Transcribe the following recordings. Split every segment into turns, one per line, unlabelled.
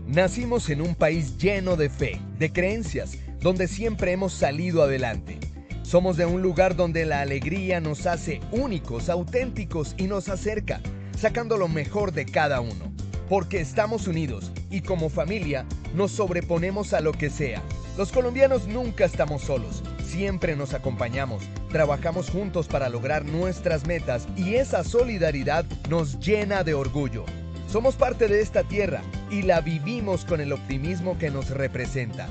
Nacimos en un país lleno de fe, de creencias, donde siempre hemos salido adelante. Somos de un lugar donde la alegría nos hace únicos, auténticos y nos acerca, sacando lo mejor de cada uno. Porque estamos unidos y como familia nos sobreponemos a lo que sea. Los colombianos nunca estamos solos, siempre nos acompañamos, trabajamos juntos para lograr nuestras metas y esa solidaridad nos llena de orgullo. Somos parte de esta tierra y la vivimos con el optimismo que nos representa.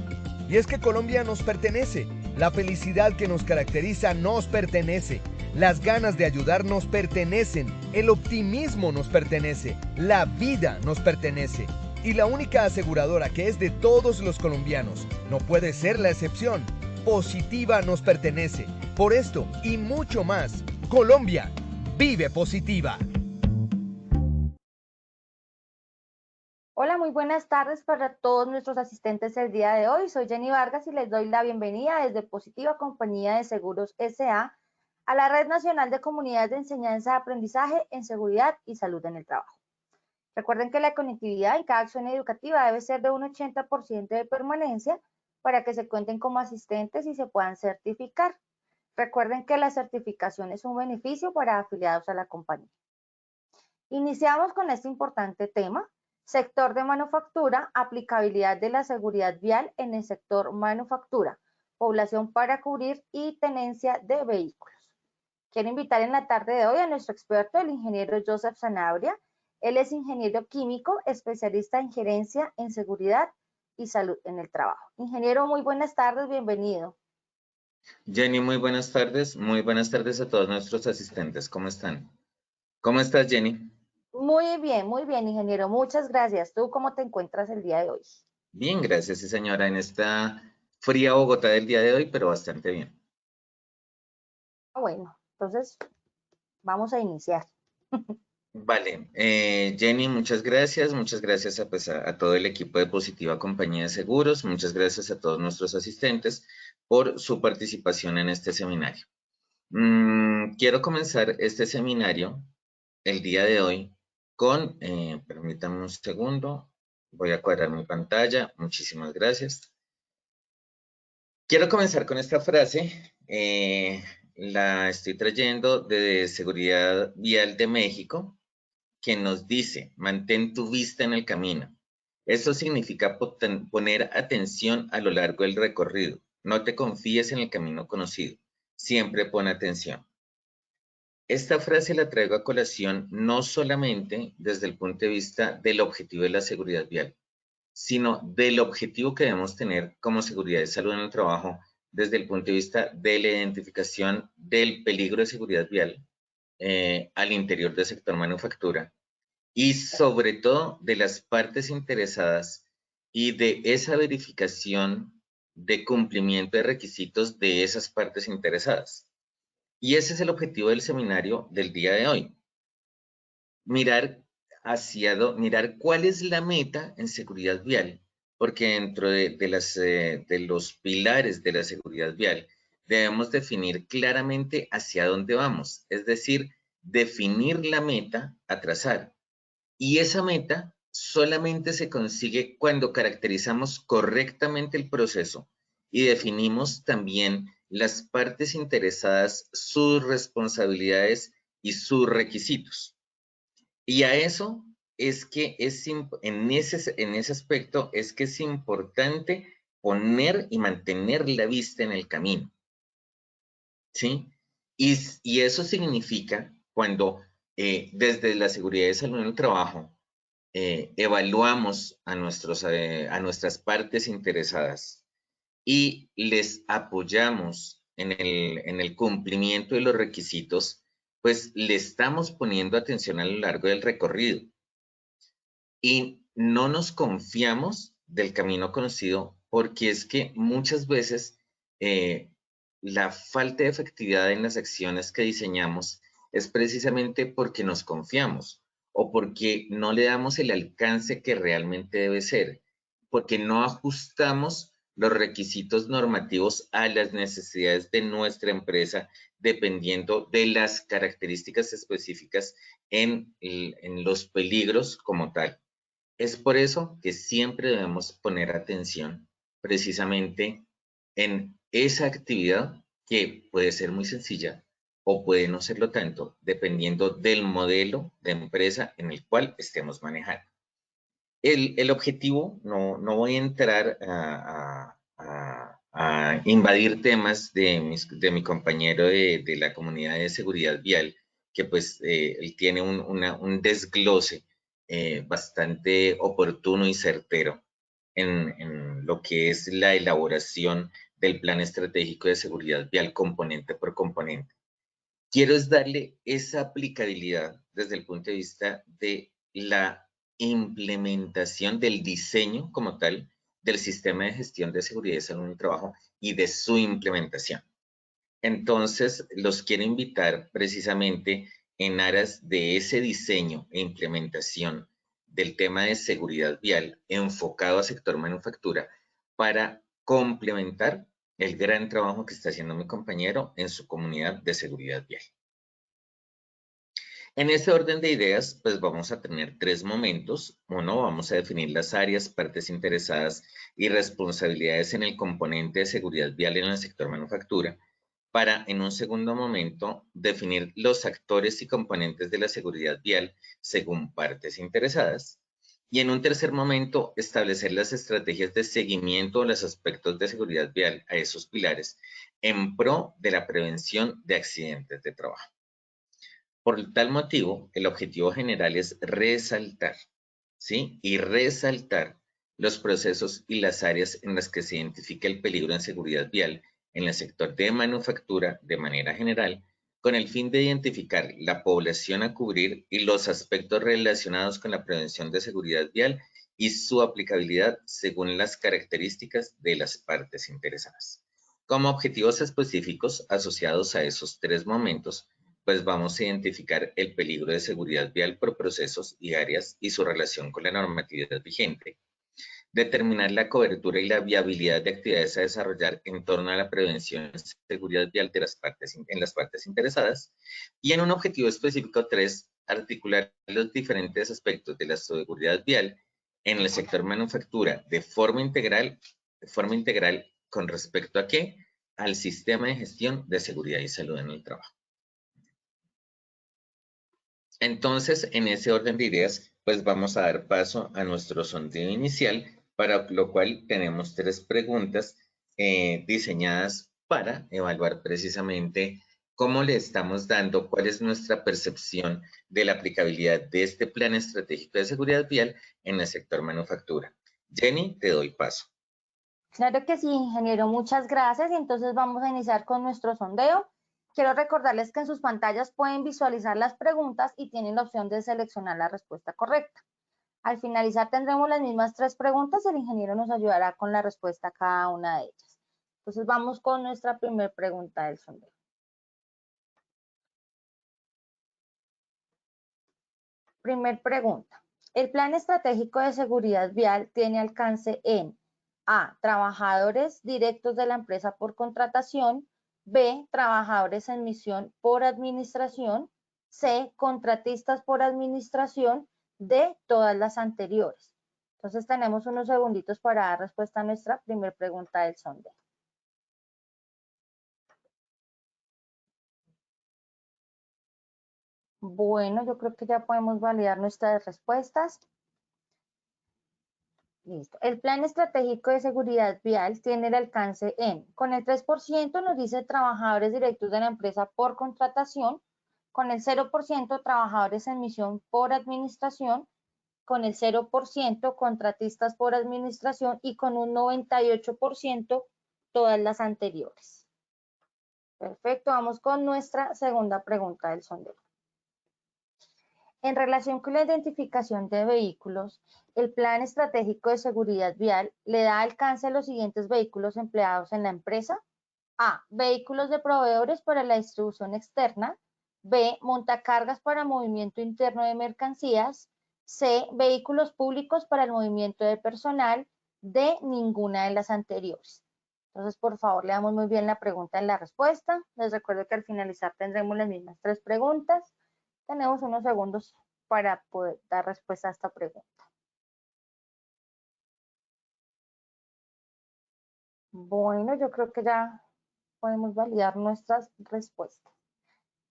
Y es que Colombia nos pertenece, la felicidad que nos caracteriza nos pertenece, las ganas de ayudar nos pertenecen, el optimismo nos pertenece, la vida nos pertenece. Y la única aseguradora que es de todos los colombianos, no puede ser la excepción, Positiva nos pertenece. Por esto y mucho más, Colombia vive Positiva.
Hola, muy buenas tardes para todos nuestros asistentes el día de hoy. Soy Jenny Vargas y les doy la bienvenida desde Positiva Compañía de Seguros S.A. a la Red Nacional de Comunidades de Enseñanza y Aprendizaje en Seguridad y Salud en el Trabajo. Recuerden que la conectividad en cada acción educativa debe ser de un 80% de permanencia para que se cuenten como asistentes y se puedan certificar. Recuerden que la certificación es un beneficio para afiliados a la compañía. Iniciamos con este importante tema. Sector de manufactura, aplicabilidad de la seguridad vial en el sector manufactura, población para cubrir y tenencia de vehículos. Quiero invitar en la tarde de hoy a nuestro experto, el ingeniero Joseph Sanabria. Él es ingeniero químico, especialista en gerencia en seguridad y salud en el trabajo. Ingeniero, muy buenas tardes, bienvenido.
Jenny, muy buenas tardes a todos nuestros asistentes, ¿cómo están? ¿Cómo estás, Jenny?
Muy bien, ingeniero, muchas gracias. ¿Tú cómo te encuentras el día de hoy?
Bien, gracias, sí, señora, en esta fría Bogotá del día de hoy, pero bastante bien.
Bueno, entonces vamos a iniciar.
Vale, Jenny, muchas gracias a todo el equipo de Positiva Compañía de Seguros, muchas gracias a todos nuestros asistentes por su participación en este seminario. Quiero comenzar este seminario el día de hoy con, permítanme un segundo, voy a cuadrar mi pantalla, muchísimas gracias. Quiero comenzar con esta frase, la estoy trayendo de Seguridad Vial de México, que nos dice, mantén tu vista en el camino. Eso significa poner atención a lo largo del recorrido. No te confíes en el camino conocido. Siempre pon atención. Esta frase la traigo a colación no solamente desde el punto de vista del objetivo de la seguridad vial, sino del objetivo que debemos tener como seguridad y salud en el trabajo desde el punto de vista de la identificación del peligro de seguridad vial al interior del sector manufactura y sobre todo de las partes interesadas y de esa verificación de cumplimiento de requisitos de esas partes interesadas. Y ese es el objetivo del seminario del día de hoy. Mirar mirar cuál es la meta en seguridad vial, porque dentro de los pilares de la seguridad vial debemos definir claramente hacia dónde vamos, es decir, definir la meta a trazar. Y esa meta solamente se consigue cuando caracterizamos correctamente el proceso y definimos también las partes interesadas, sus responsabilidades y sus requisitos. Y a eso es que en ese aspecto es que es importante poner y mantener la vista en el camino, ¿sí? Y eso significa cuando desde la seguridad de salud en el trabajo evaluamos a nuestras partes interesadas y les apoyamos en el cumplimiento de los requisitos, pues le estamos poniendo atención a lo largo del recorrido y no nos confiamos del camino conocido porque es que muchas veces la falta de efectividad en las acciones que diseñamos es precisamente porque nos confiamos o porque no le damos el alcance que realmente debe ser, porque no ajustamos los requisitos normativos a las necesidades de nuestra empresa, dependiendo de las características específicas en los peligros como tal. Es por eso que siempre debemos poner atención precisamente en esa actividad que puede ser muy sencilla o puede no serlo tanto, dependiendo del modelo de empresa en el cual estemos manejando. El objetivo, no voy a entrar a invadir temas de mi compañero de la comunidad de seguridad vial, que pues él tiene un desglose bastante oportuno y certero en lo que es la elaboración del plan estratégico de seguridad vial componente por componente. Quiero es darle esa aplicabilidad desde el punto de vista de la implementación del diseño como tal del sistema de gestión de seguridad y salud en el trabajo y de su implementación. Entonces, los quiero invitar precisamente en aras de ese diseño e implementación del tema de seguridad vial enfocado a sector manufactura para complementar el gran trabajo que está haciendo mi compañero en su comunidad de seguridad vial. En ese orden de ideas, pues vamos a tener tres momentos. Uno, vamos a definir las áreas, partes interesadas y responsabilidades en el componente de seguridad vial en el sector manufactura, para en un segundo momento definir los actores y componentes de la seguridad vial según partes interesadas. Y en un tercer momento, establecer las estrategias de seguimiento de los aspectos de seguridad vial a esos pilares en pro de la prevención de accidentes de trabajo. Por tal motivo, el objetivo general es resaltar, ¿sí? Y resaltar los procesos y las áreas en las que se identifica el peligro en seguridad vial en el sector de manufactura de manera general, con el fin de identificar la población a cubrir y los aspectos relacionados con la prevención de seguridad vial y su aplicabilidad según las características de las partes interesadas. Como objetivos específicos asociados a esos tres momentos, pues vamos a identificar el peligro de seguridad vial por procesos y áreas y su relación con la normatividad vigente, determinar la cobertura y la viabilidad de actividades a desarrollar en torno a la prevención y seguridad vial de en las partes interesadas, y en un objetivo específico 3, articular los diferentes aspectos de la seguridad vial en el sector manufactura de forma integral con respecto a qué? Al sistema de gestión de seguridad y salud en el trabajo. Entonces, en ese orden de ideas, pues vamos a dar paso a nuestro sondeo inicial, para lo cual tenemos tres preguntas diseñadas para evaluar precisamente cómo le estamos dando, cuál es nuestra percepción de la aplicabilidad de este plan estratégico de seguridad vial en el sector manufactura. Jenny, te doy paso.
Claro que sí, ingeniero, muchas gracias. Y entonces vamos a iniciar con nuestro sondeo. Quiero recordarles que en sus pantallas pueden visualizar las preguntas y tienen la opción de seleccionar la respuesta correcta. Al finalizar tendremos las mismas tres preguntas y el ingeniero nos ayudará con la respuesta a cada una de ellas. Entonces vamos con nuestra primera pregunta del sondeo. Primer pregunta. El Plan Estratégico de Seguridad Vial tiene alcance en A. Trabajadores directos de la empresa por contratación. B. Trabajadores en misión por administración. C. Contratistas por administración. D. Todas las anteriores. Entonces tenemos unos segunditos para dar respuesta a nuestra primera pregunta del sondeo. Bueno, yo creo que ya podemos validar nuestras respuestas. Listo. El Plan Estratégico de Seguridad Vial tiene el alcance en, con el 3% nos dice trabajadores directos de la empresa por contratación, con el 0% trabajadores en misión por administración, con el 0% contratistas por administración y con un 98% todas las anteriores. Perfecto, vamos con nuestra segunda pregunta del sondeo. En relación con la identificación de vehículos, el Plan Estratégico de Seguridad Vial le da alcance a los siguientes vehículos empleados en la empresa. A. Vehículos de proveedores para la distribución externa. B. Montacargas para movimiento interno de mercancías. C. Vehículos públicos para el movimiento de personal. D. Ninguna de las anteriores. Entonces, por favor, leamos muy bien la pregunta en la respuesta. Les recuerdo que al finalizar tendremos las mismas tres preguntas. Tenemos unos segundos para poder dar respuesta a esta pregunta. Bueno, yo creo que ya podemos validar nuestras respuestas.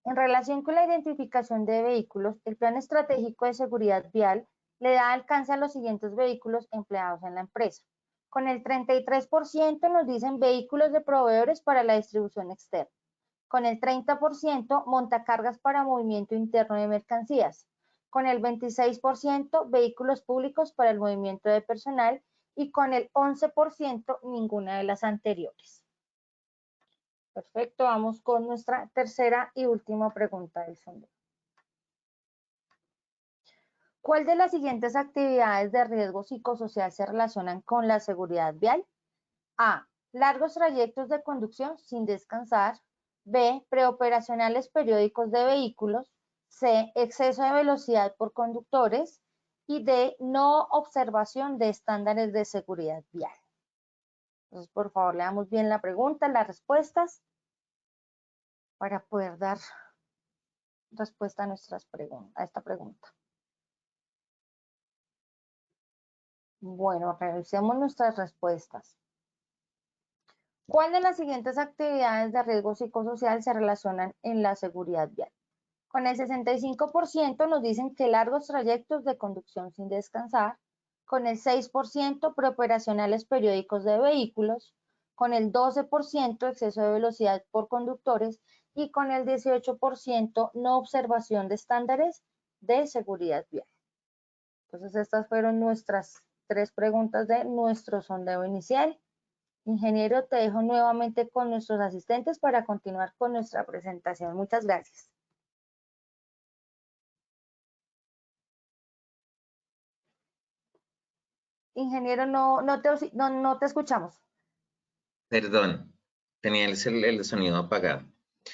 En relación con la identificación de vehículos, el Plan Estratégico de Seguridad Vial le da alcance a los siguientes vehículos empleados en la empresa. Con el 33% nos dicen vehículos de proveedores para la distribución externa. Con el 30% montacargas para movimiento interno de mercancías. Con el 26% vehículos públicos para el movimiento de personal y con el 11% ninguna de las anteriores. Perfecto, vamos con nuestra tercera y última pregunta del sondeo. ¿Cuál de las siguientes actividades de riesgo psicosocial se relacionan con la seguridad vial? A. Largos trayectos de conducción sin descansar. B. Preoperacionales periódicos de vehículos. C. Exceso de velocidad por conductores. Y D. No observación de estándares de seguridad vial. Entonces, por favor, leamos bien la pregunta, las respuestas, para poder dar respuesta a esta pregunta. Bueno, revisemos nuestras respuestas. ¿Cuál de las siguientes actividades de riesgo psicosocial se relacionan en la seguridad vial? Con el 65% nos dicen que largos trayectos de conducción sin descansar, con el 6% preoperacionales periódicos de vehículos, con el 12% exceso de velocidad por conductores y con el 18% no observación de estándares de seguridad vial. Entonces, estas fueron nuestras 3 preguntas de nuestro sondeo inicial. Ingeniero, te dejo nuevamente con nuestros asistentes para continuar con nuestra presentación. Muchas gracias. Ingeniero, no te escuchamos.
Perdón, tenía el sonido apagado.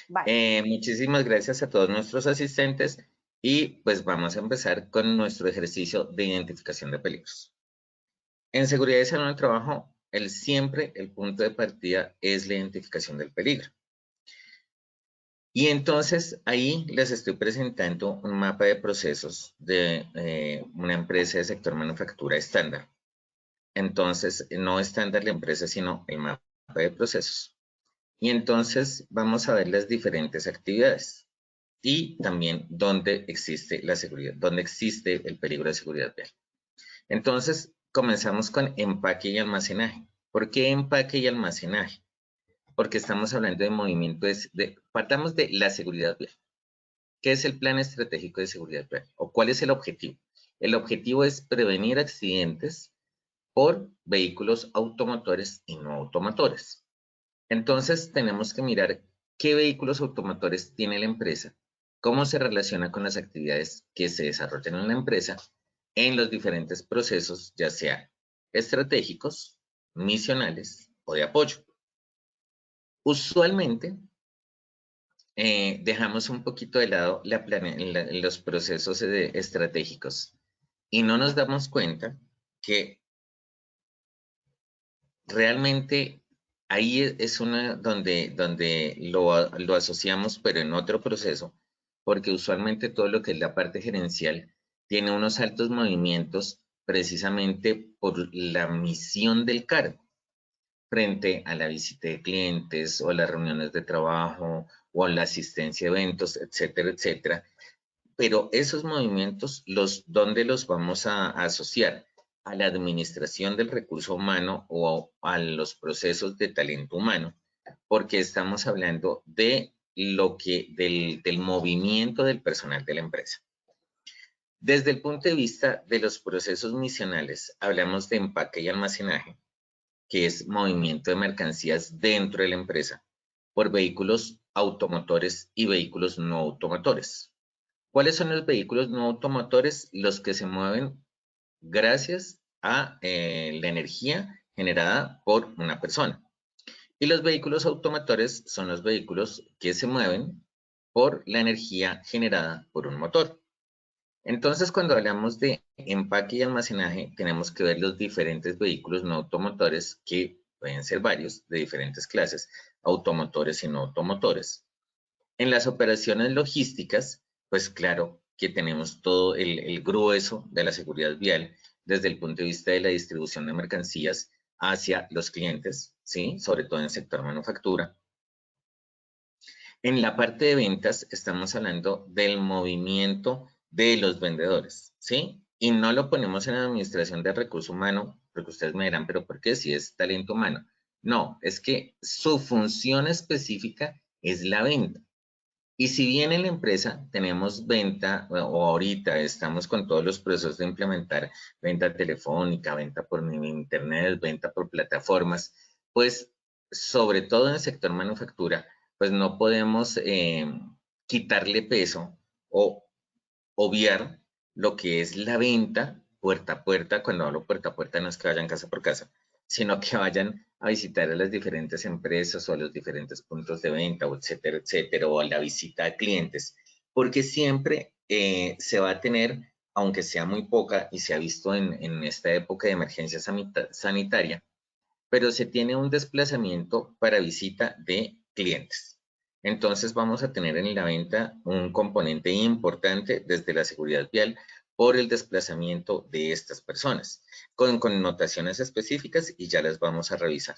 Vale.
Muchísimas gracias a todos nuestros asistentes y pues vamos a empezar con nuestro ejercicio de identificación de peligros. En seguridad y salud en el trabajo, siempre el punto de partida es la identificación del peligro. Y entonces ahí les estoy presentando un mapa de procesos de una empresa de sector manufactura estándar. Entonces, no estándar la empresa, sino el mapa de procesos. Y entonces vamos a ver las diferentes actividades y también dónde existe la seguridad, dónde existe el peligro de seguridad vial. Entonces, comenzamos con empaque y almacenaje. ¿Por qué empaque y almacenaje? Porque estamos hablando de movimiento, partamos de la seguridad vial. ¿Qué es el plan estratégico de seguridad vial? ¿O cuál es el objetivo? El objetivo es prevenir accidentes por vehículos automotores y no automotores. Entonces, tenemos que mirar qué vehículos automotores tiene la empresa, cómo se relaciona con las actividades que se desarrollan en la empresa en los diferentes procesos, ya sean estratégicos, misionales o de apoyo. Usualmente, dejamos un poquito de lado los procesos estratégicos y no nos damos cuenta que realmente ahí es una donde lo asociamos, pero en otro proceso, porque usualmente todo lo que es la parte gerencial tiene unos altos movimientos precisamente por la misión del cargo frente a la visita de clientes o las reuniones de trabajo o la asistencia a eventos, etcétera, etcétera. Pero esos movimientos, ¿dónde los vamos a asociar? A la administración del recurso humano o a los procesos de talento humano, porque estamos hablando de del movimiento del personal de la empresa. Desde el punto de vista de los procesos misionales, hablamos de empaque y almacenaje, que es movimiento de mercancías dentro de la empresa por vehículos automotores y vehículos no automotores. ¿Cuáles son los vehículos no automotores? Los que se mueven gracias a la energía generada por una persona. Y los vehículos automotores son los vehículos que se mueven por la energía generada por un motor. Entonces, cuando hablamos de empaque y almacenaje, tenemos que ver los diferentes vehículos no automotores, que pueden ser varios, de diferentes clases, automotores y no automotores. En las operaciones logísticas, pues claro que tenemos todo el grueso de la seguridad vial desde el punto de vista de la distribución de mercancías, hacia los clientes, ¿sí? Sobre todo en el sector manufactura. En la parte de ventas estamos hablando del movimiento de los vendedores, ¿sí? Y no lo ponemos en la administración de recurso humano, porque ustedes me dirán, pero ¿por qué si es talento humano? No, es que su función específica es la venta. Y si bien en la empresa tenemos venta, o ahorita estamos con todos los procesos de implementar venta telefónica, venta por internet, venta por plataformas, pues sobre todo en el sector manufactura, pues no podemos quitarle peso o obviar lo que es la venta puerta a puerta. Cuando hablo puerta a puerta no es que vayan casa por casa, sino que vayan a visitar a las diferentes empresas o a los diferentes puntos de venta, o etcétera, o a la visita a clientes, porque siempre se va a tener, aunque sea muy poca y se ha visto en esta época de emergencia sanitaria, pero se tiene un desplazamiento para visita de clientes. Entonces vamos a tener en la venta un componente importante desde la seguridad vial por el desplazamiento de estas personas, con connotaciones específicas y ya las vamos a revisar.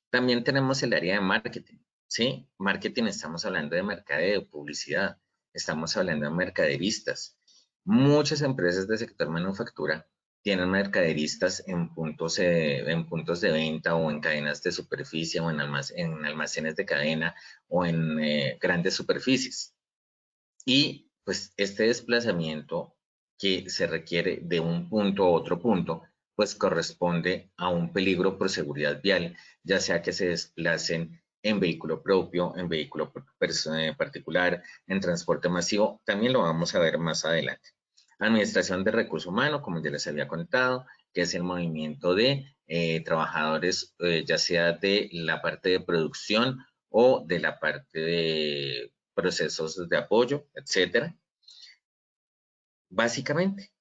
También tenemos el área de marketing, ¿sí? Marketing, estamos hablando de mercadeo, publicidad, estamos hablando de mercaderistas. Muchas empresas del sector manufactura tienen mercaderistas en puntos de venta o en cadenas de superficie o en almacenes de cadena o en grandes superficies. Y pues este desplazamiento que se requiere de un punto a otro punto, pues corresponde a un peligro por seguridad vial, ya sea que se desplacen en vehículo propio, en vehículo particular, en transporte masivo. También lo vamos a ver más adelante. Administración de recursos humanos, como ya les había contado, que es el movimiento de trabajadores, ya sea de la parte de producción o de la parte de procesos de apoyo, etcétera. Básicamente.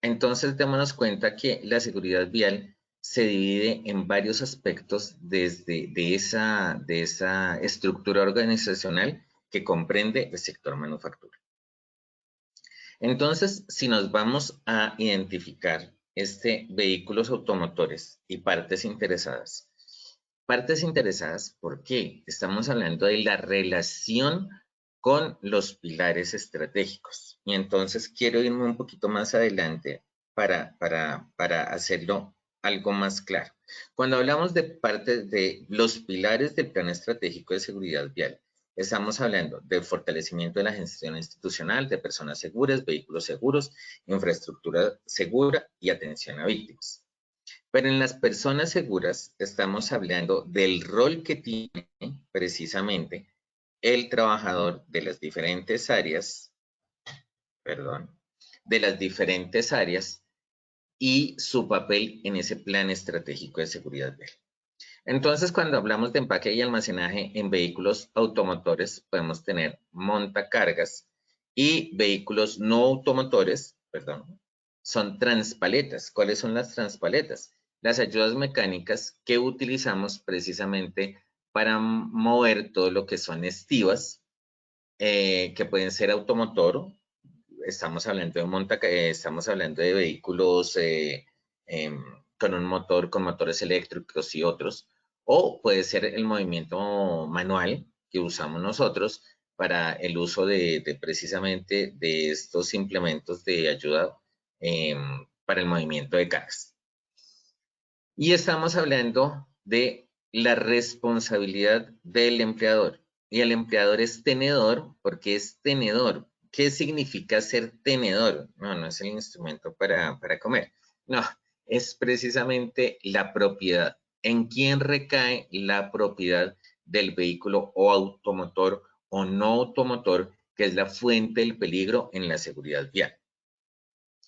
Entonces, démonos cuenta que la seguridad vial se divide en varios aspectos desde esa estructura organizacional que comprende el sector manufactura. Entonces, si nos vamos a identificar vehículos automotores y partes interesadas. Partes interesadas, ¿por qué? Estamos hablando de la relación con los pilares estratégicos. Y entonces quiero irme un poquito más adelante para hacerlo algo más claro. Cuando hablamos de parte de los pilares del plan estratégico de seguridad vial, estamos hablando del fortalecimiento de la gestión institucional, de personas seguras, vehículos seguros, infraestructura segura y atención a víctimas. Pero en las personas seguras estamos hablando del rol que tiene precisamente el trabajador de las diferentes áreas, y su papel en ese plan estratégico de seguridad vial. Entonces, cuando hablamos de empaque y almacenaje en vehículos automotores, podemos tener montacargas, y vehículos no automotores, son transpaletas. ¿Cuáles son las transpaletas? Las ayudas mecánicas que utilizamos precisamente para mover todo lo que son estivas, que pueden ser automotor. Estamos hablando de vehículos con un motor, con motores eléctricos y otros, o puede ser el movimiento manual que usamos nosotros para el uso precisamente de estos implementos de ayuda para el movimiento de cargas. Y estamos hablando de la responsabilidad del empleador. Y el empleador es tenedor, porque es tenedor. ¿Qué significa ser tenedor? No es el instrumento para comer. No, es precisamente la propiedad. ¿En quién recae la propiedad del vehículo o automotor o no automotor, que es la fuente del peligro en la seguridad vial?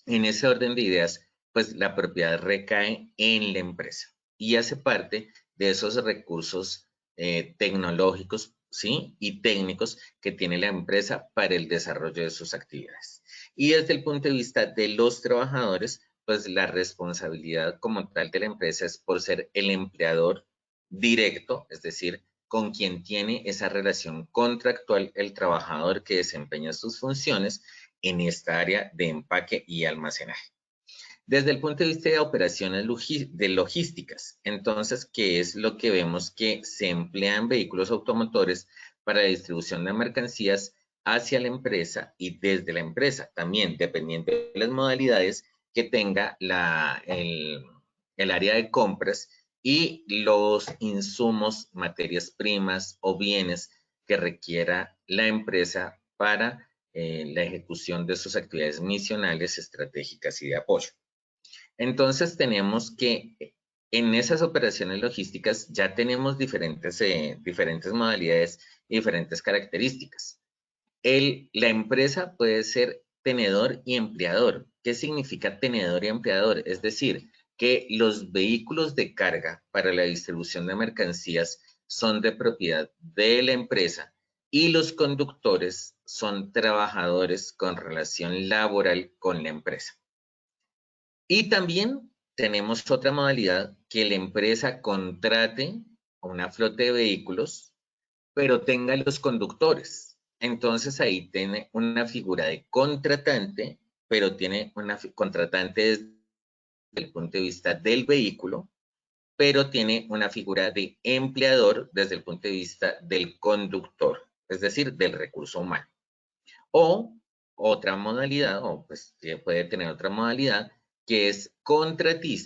En ese orden de ideas, pues la propiedad recae en la empresa y hace parte de esos recursos tecnológicos, ¿sí? Y técnicos que tiene la empresa para el desarrollo de sus actividades. Y desde el punto de vista de los trabajadores, pues la responsabilidad como tal de la empresa es por ser el empleador directo, es decir, con quien tiene esa relación contractual el trabajador que desempeña sus funciones en esta área de empaque y almacenaje. Desde el punto de vista de operaciones de logísticas, entonces, ¿qué es lo que vemos? Que se emplean vehículos automotores para la distribución de mercancías hacia la empresa y desde la empresa, también dependiendo de las modalidades que tenga el área de compras y los insumos, materias primas o bienes que requiera la empresa para la ejecución de sus actividades misionales, estratégicas y de apoyo. Entonces tenemos que en esas operaciones logísticas ya tenemos diferentes modalidades y diferentes características. La empresa puede ser tenedor y empleador. ¿Qué significa tenedor y empleador? Es decir, que los vehículos de carga para la distribución de mercancías son de propiedad de la empresa y los conductores son trabajadores con relación laboral con la empresa. Y también tenemos otra modalidad, que la empresa contrate una flota de vehículos, pero tenga los conductores. Entonces ahí tiene una figura de contratante, pero tiene una contratante desde el punto de vista del vehículo, pero tiene una figura de empleador desde el punto de vista del conductor, es decir, del recurso humano. O otra modalidad, o pues puede tener otra modalidad, que es contratante,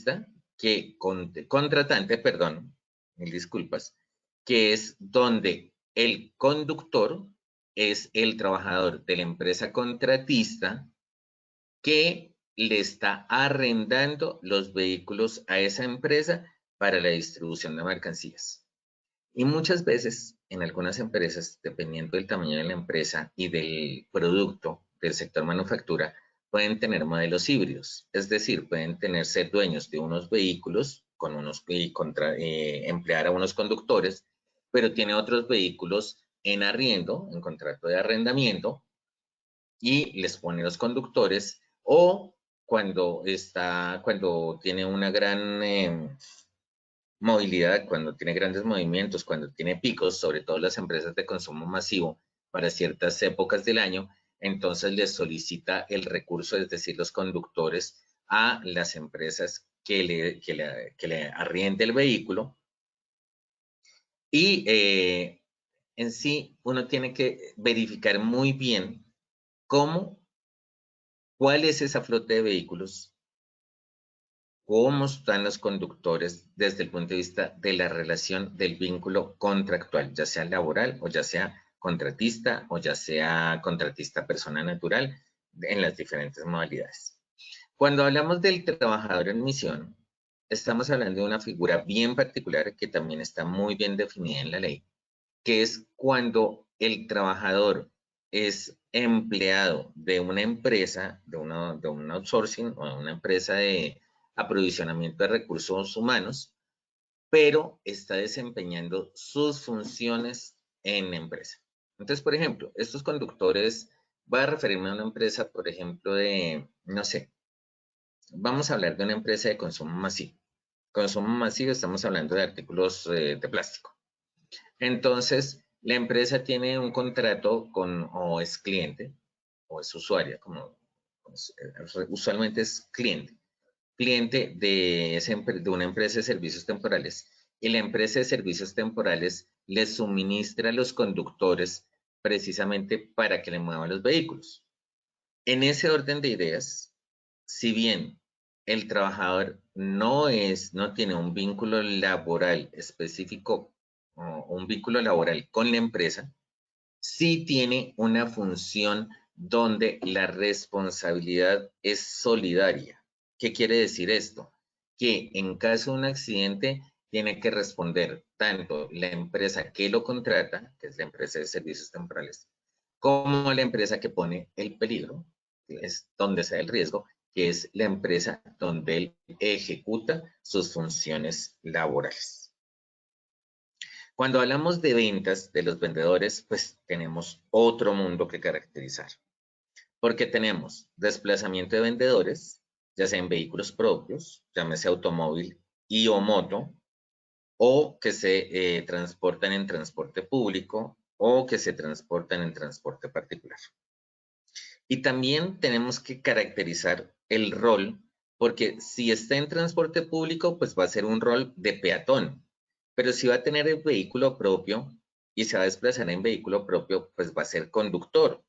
perdón, mil disculpas, que es donde el conductor es el trabajador de la empresa contratista que le está arrendando los vehículos a esa empresa para la distribución de mercancías. Y muchas veces, en algunas empresas, dependiendo del tamaño de la empresa y del producto del sector manufactura, pueden tener modelos híbridos. Es decir, pueden ser dueños de unos vehículos emplear a unos conductores, pero tiene otros vehículos en arriendo, en contrato de arrendamiento, y les pone los conductores, o cuando tiene una gran movilidad, cuando tiene grandes movimientos, cuando tiene picos, sobre todo las empresas de consumo masivo para ciertas épocas del año, entonces les solicita el recurso, es decir, los conductores a las empresas que le arriende el vehículo. Y en sí uno tiene que verificar muy bien cuál es esa flota de vehículos, cómo están los conductores desde el punto de vista de la relación del vínculo contractual, ya sea laboral o ya sea contratista o ya sea contratista persona natural en las diferentes modalidades. Cuando hablamos del trabajador en misión, estamos hablando de una figura bien particular que también está muy bien definida en la ley, que es cuando el trabajador es empleado de una empresa, de un outsourcing o de una empresa de aprovisionamiento de recursos humanos, pero está desempeñando sus funciones en la empresa. Entonces, por ejemplo, estos conductores, voy a referirme a una empresa, por ejemplo, no sé, vamos a hablar de una empresa de consumo masivo. Consumo masivo, estamos hablando de artículos de plástico. Entonces, la empresa tiene un contrato o es cliente, o es usuaria, usualmente es cliente de una empresa de servicios temporales. Y la empresa de servicios temporales le suministra los conductores precisamente para que le muevan los vehículos. En ese orden de ideas, si bien el trabajador no tiene un vínculo laboral específico o un vínculo laboral con la empresa, sí tiene una función donde la responsabilidad es solidaria. ¿Qué quiere decir esto? Que en caso de un accidente tiene que responder tanto la empresa que lo contrata, que es la empresa de servicios temporales, como la empresa que pone el peligro, que es donde se da el riesgo, que es la empresa donde él ejecuta sus funciones laborales. Cuando hablamos de ventas de los vendedores, pues tenemos otro mundo que caracterizar, porque tenemos desplazamiento de vendedores, ya sea en vehículos propios, llámese automóvil y o moto, o que se transportan en transporte público o que se transportan en transporte particular. Y también tenemos que caracterizar el rol porque si está en transporte público, pues va a ser un rol de peatón, pero si va a tener el vehículo propio y se va a desplazar en vehículo propio, pues va a ser conductor.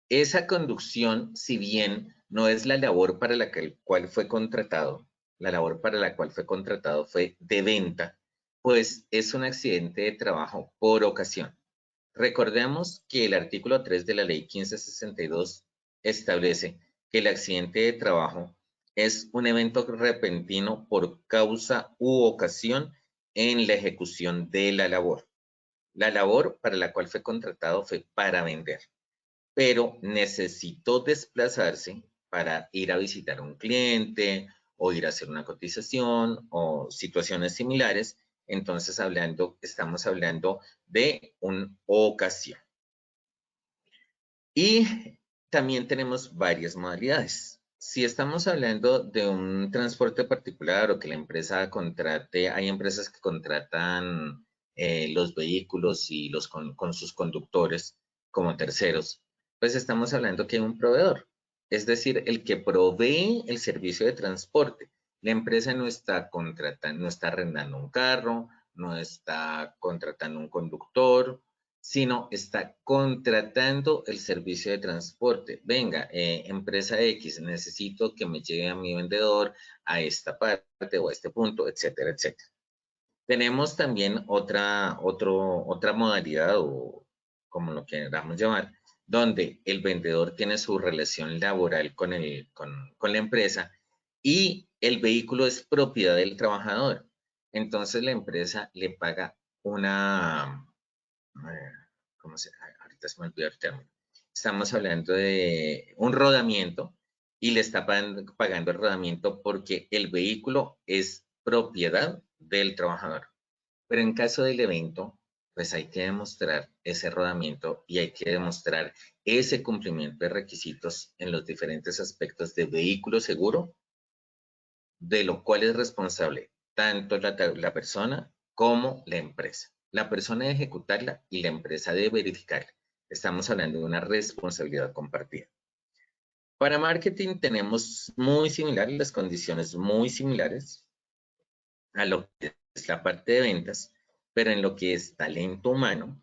Esa conducción, si bien no es la labor para la cual fue contratado, la labor para la cual fue contratado fue de venta, pues es un accidente de trabajo por ocasión. Recordemos que el artículo 3 de la ley 1562 establece que el accidente de trabajo es un evento repentino por causa u ocasión en la ejecución de la labor. La labor para la cual fue contratado fue para vender, pero necesitó desplazarse para ir a visitar a un cliente o ir a hacer una cotización o situaciones similares. Entonces, estamos hablando de una ocasión. Y también tenemos varias modalidades. Si estamos hablando de un transporte particular o que la empresa contrate, hay empresas que contratan los vehículos y con sus conductores como terceros, pues estamos hablando que hay un proveedor, es decir, el que provee el servicio de transporte. La empresa no está contratando, no está arrendando un carro, no está contratando un conductor, sino está contratando el servicio de transporte. Venga, empresa X, necesito que me lleve a mi vendedor a esta parte o a este punto, etcétera, etcétera. Tenemos también otra modalidad, o como lo queramos llamar, donde el vendedor tiene su relación laboral con la empresa y el vehículo es propiedad del trabajador. Entonces la empresa le paga ahorita se me olvidó el término. Estamos hablando de un rodamiento y le está pagando el rodamiento porque el vehículo es propiedad del trabajador. Pero en caso del evento, pues hay que demostrar ese rodamiento y hay que demostrar ese cumplimiento de requisitos en los diferentes aspectos de vehículo seguro, de lo cual es responsable tanto la persona como la empresa. La persona de ejecutarla y la empresa de verificarla. Estamos hablando de una responsabilidad compartida. Para marketing tenemos muy similares, las condiciones muy similares a lo que es la parte de ventas, pero en lo que es talento humano,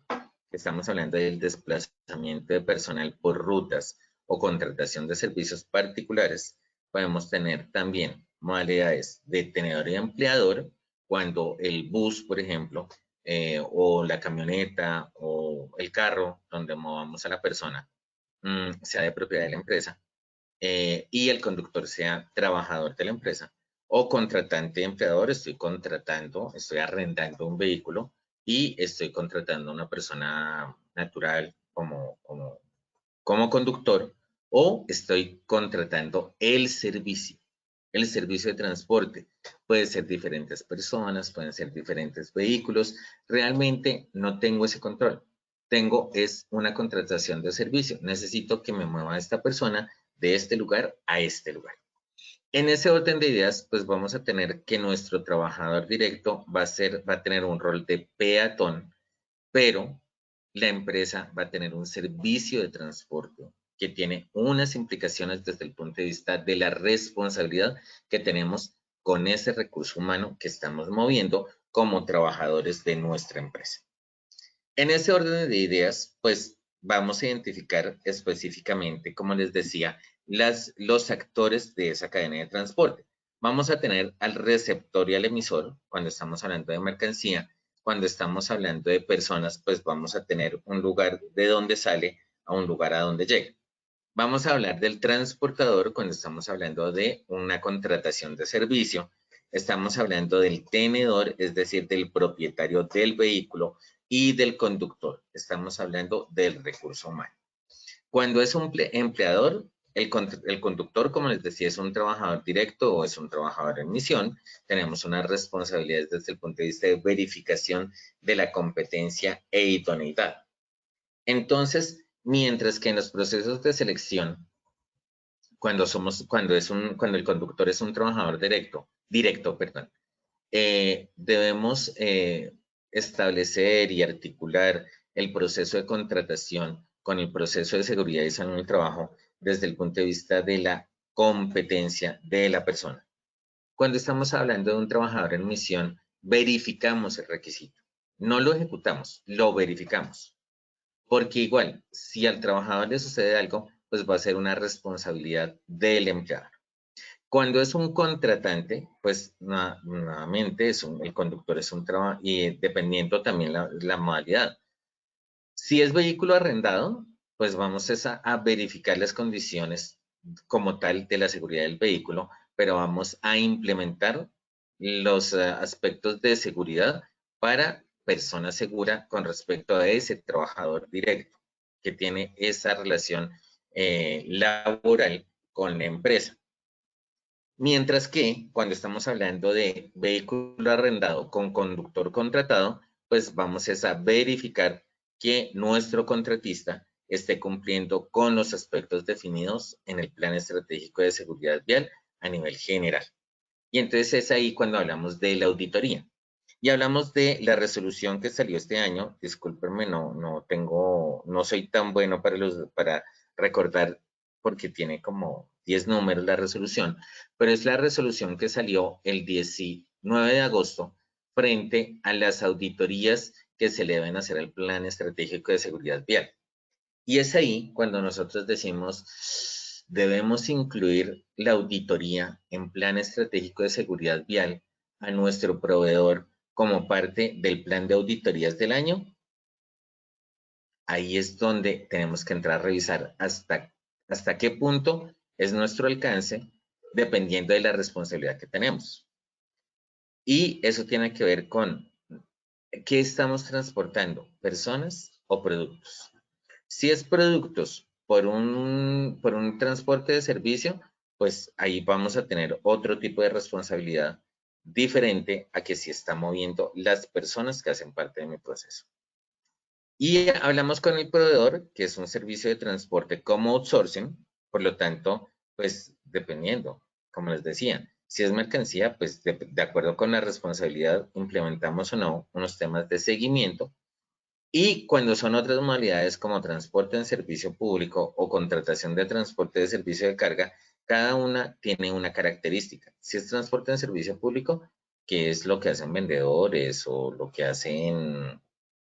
estamos hablando del desplazamiento de personal por rutas o contratación de servicios particulares, podemos tener también modalidades de tenedor y empleador, cuando el bus, por ejemplo, o la camioneta o el carro donde movamos a la persona sea de propiedad de la empresa y el conductor sea trabajador de la empresa o contratante de empleador, estoy arrendando un vehículo y estoy contratando a una persona natural como conductor, o estoy contratando el servicio de transporte. Puede ser diferentes personas, pueden ser diferentes vehículos. Realmente no tengo ese control. Es una contratación de servicio. Necesito que me mueva esta persona de este lugar a este lugar. En ese orden de ideas, pues vamos a tener que nuestro trabajador directo va a tener un rol de peatón, pero la empresa va a tener un servicio de transporte que tiene unas implicaciones desde el punto de vista de la responsabilidad que tenemos con ese recurso humano que estamos moviendo como trabajadores de nuestra empresa. En ese orden de ideas, pues vamos a identificar específicamente, como les decía, los actores de esa cadena de transporte. Vamos a tener al receptor y al emisor cuando estamos hablando de mercancía. Cuando estamos hablando de personas, pues vamos a tener un lugar de donde sale a un lugar a donde llega. Vamos a hablar del transportador cuando estamos hablando de una contratación de servicio. Estamos hablando del tenedor, es decir, del propietario del vehículo, y del conductor. Estamos hablando del recurso humano. Cuando es un empleador, el conductor, como les decía, es un trabajador directo o es un trabajador en misión. Tenemos unas responsabilidades desde el punto de vista de verificación de la competencia e idoneidad. Entonces, mientras que en los procesos de selección, cuando el conductor es un trabajador directo, debemos establecer y articular el proceso de contratación con el proceso de seguridad y salud en el trabajo desde el punto de vista de la competencia de la persona. Cuando estamos hablando de un trabajador en misión, verificamos el requisito. No lo ejecutamos, lo verificamos. Porque igual, si al trabajador le sucede algo, pues va a ser una responsabilidad del empleador. Cuando es un contratante, pues nuevamente el conductor es un trabajo y dependiendo también la modalidad. Si es vehículo arrendado, pues vamos a verificar las condiciones como tal de la seguridad del vehículo, pero vamos a implementar los aspectos de seguridad para persona segura con respecto a ese trabajador directo que tiene esa relación laboral con la empresa. Mientras que cuando estamos hablando de vehículo arrendado con conductor contratado, pues vamos a verificar que nuestro contratista esté cumpliendo con los aspectos definidos en el Plan Estratégico de Seguridad Vial a nivel general. Y entonces es ahí cuando hablamos de la auditoría. Y hablamos de la resolución que salió este año. Discúlpenme, no soy tan bueno para recordar porque tiene como 10 números la resolución, pero es la resolución que salió el 19 de agosto frente a las auditorías que se le deben hacer al Plan Estratégico de Seguridad Vial. Y es ahí cuando nosotros decimos, debemos incluir la auditoría en Plan Estratégico de Seguridad Vial a nuestro proveedor como parte del plan de auditorías del año. Ahí es donde tenemos que entrar a revisar hasta qué punto es nuestro alcance, dependiendo de la responsabilidad que tenemos. Y eso tiene que ver con qué estamos transportando, personas o productos. Si es productos por un transporte de servicio, pues ahí vamos a tener otro tipo de responsabilidad diferente a que si está moviendo las personas que hacen parte de mi proceso. Y hablamos con el proveedor, que es un servicio de transporte como outsourcing, por lo tanto, pues dependiendo, como les decía, si es mercancía, pues de acuerdo con la responsabilidad, implementamos o no unos temas de seguimiento. Y cuando son otras modalidades como transporte en servicio público o contratación de transporte de servicio de carga, cada una tiene una característica. Si es transporte en servicio público, que es lo que hacen vendedores o lo que hacen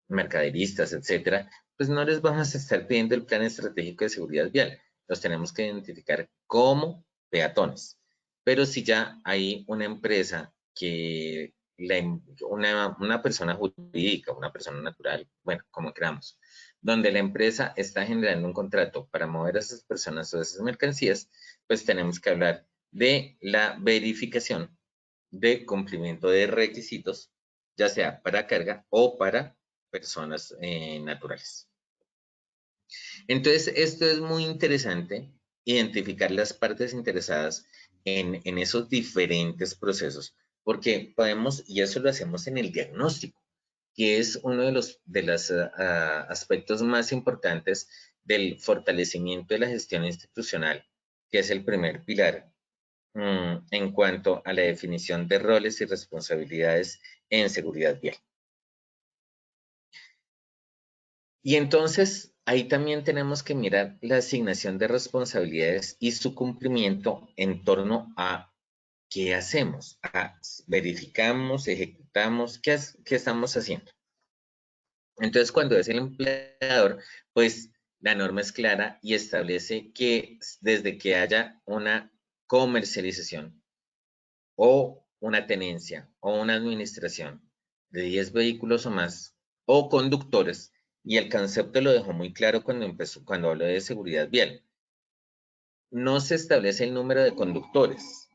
mercaderistas, etcétera, pues no les vamos a estar pidiendo el plan estratégico de seguridad vial. Los tenemos que identificar como peatones. Pero si ya hay una empresa que una persona jurídica, una persona natural, bueno, como queramos, donde la empresa está generando un contrato para mover a esas personas o esas mercancías, pues tenemos que hablar de la verificación de cumplimiento de requisitos, ya sea para carga o para personas naturales. Entonces, esto es muy interesante, identificar las partes interesadas en esos diferentes procesos, porque podemos, y eso lo hacemos en el diagnóstico, que es uno de los aspectos más importantes del fortalecimiento de la gestión institucional, que es el primer pilar en cuanto a la definición de roles y responsabilidades en seguridad vial. Y entonces ahí también tenemos que mirar la asignación de responsabilidades y su cumplimiento en torno a qué hacemos, verificamos, ejecutamos, qué estamos haciendo. Entonces, cuando es el empleador, pues la norma es clara y establece que desde que haya una comercialización o una tenencia o una administración de 10 vehículos o más o conductores, y el concepto lo dejó muy claro cuando habló de seguridad vial. No se establece el número de conductores.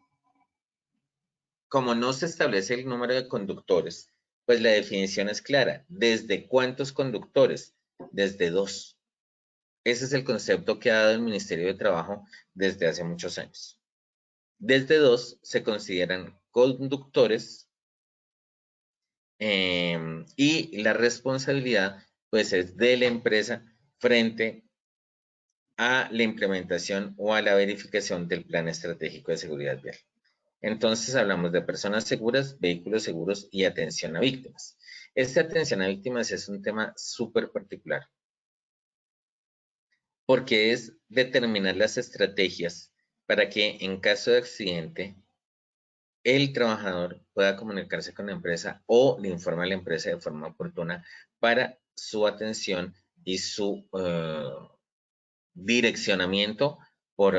Como no se establece el número de conductores, pues la definición es clara. ¿Desde cuántos conductores? Desde 2. Ese es el concepto que ha dado el Ministerio de Trabajo desde hace muchos años. Desde 2 se consideran conductores y la responsabilidad pues es de la empresa frente a la implementación o a la verificación del Plan Estratégico de Seguridad Vial. Entonces hablamos de personas seguras, vehículos seguros y atención a víctimas. Esta atención a víctimas es un tema súper particular porque es determinar las estrategias para que en caso de accidente el trabajador pueda comunicarse con la empresa o le informe a la empresa de forma oportuna para su atención y su direccionamiento por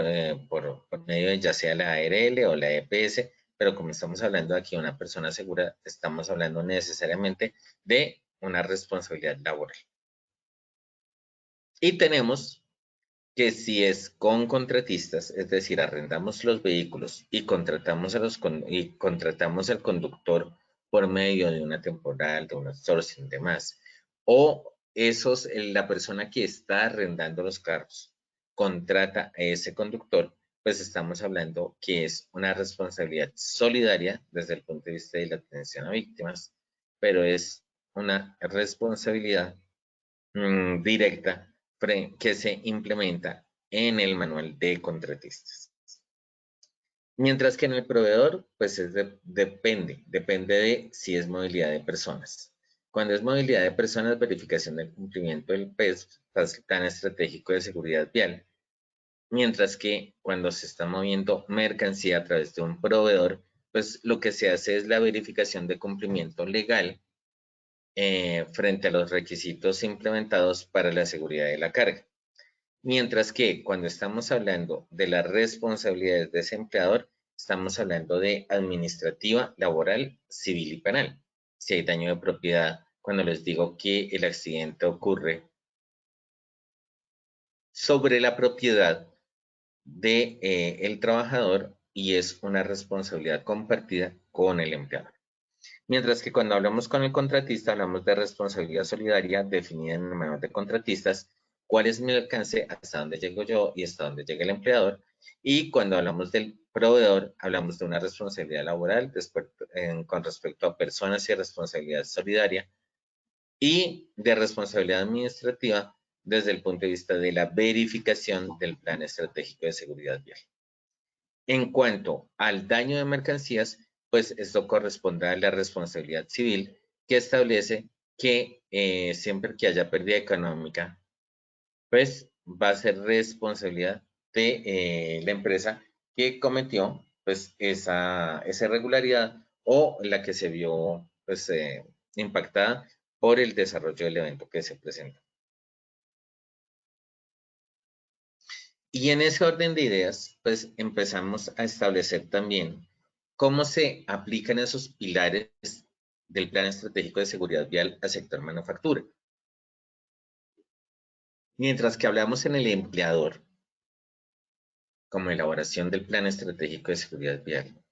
medio de ya sea la ARL o la EPS, pero como estamos hablando aquí de una persona segura, estamos hablando necesariamente de una responsabilidad laboral. Y tenemos que si es con contratistas, es decir, arrendamos los vehículos y contratamos al conductor por medio de una temporal, de un outsourcing y demás, o la persona que está arrendando los carros contrata a ese conductor, pues estamos hablando que es una responsabilidad solidaria desde el punto de vista de la atención a víctimas, pero es una responsabilidad directa que se implementa en el manual de contratistas. Mientras que en el proveedor, pues depende de si es movilidad de personas. Cuando es movilidad de personas, verificación del cumplimiento del PES, Plan Estratégico de Seguridad Vial. Mientras que cuando se está moviendo mercancía a través de un proveedor, pues lo que se hace es la verificación de cumplimiento legal frente a los requisitos implementados para la seguridad de la carga. Mientras que cuando estamos hablando de las responsabilidades de ese empleador, estamos hablando de administrativa, laboral, civil y penal. Si hay daño de propiedad, cuando les digo que el accidente ocurre sobre la propiedad de el trabajador y es una responsabilidad compartida con el empleador. Mientras que cuando hablamos con el contratista, hablamos de responsabilidad solidaria definida en el manual de contratistas, cuál es mi alcance, hasta dónde llego yo y hasta dónde llega el empleador. Y cuando hablamos del proveedor, hablamos de una responsabilidad laboral con respecto a personas y responsabilidad solidaria y de responsabilidad administrativa desde el punto de vista de la verificación del Plan Estratégico de Seguridad Vial. En cuanto al daño de mercancías, pues esto corresponde a la responsabilidad civil que establece que siempre que haya pérdida económica, pues va a ser responsabilidad de la empresa que cometió pues esa irregularidad o la que se vio pues impactada por el desarrollo del evento que se presenta. Y en ese orden de ideas, pues empezamos a establecer también cómo se aplican esos pilares del Plan Estratégico de Seguridad Vial al sector manufactura. Mientras que hablamos en el empleador, como elaboración del Plan Estratégico de Seguridad Vial,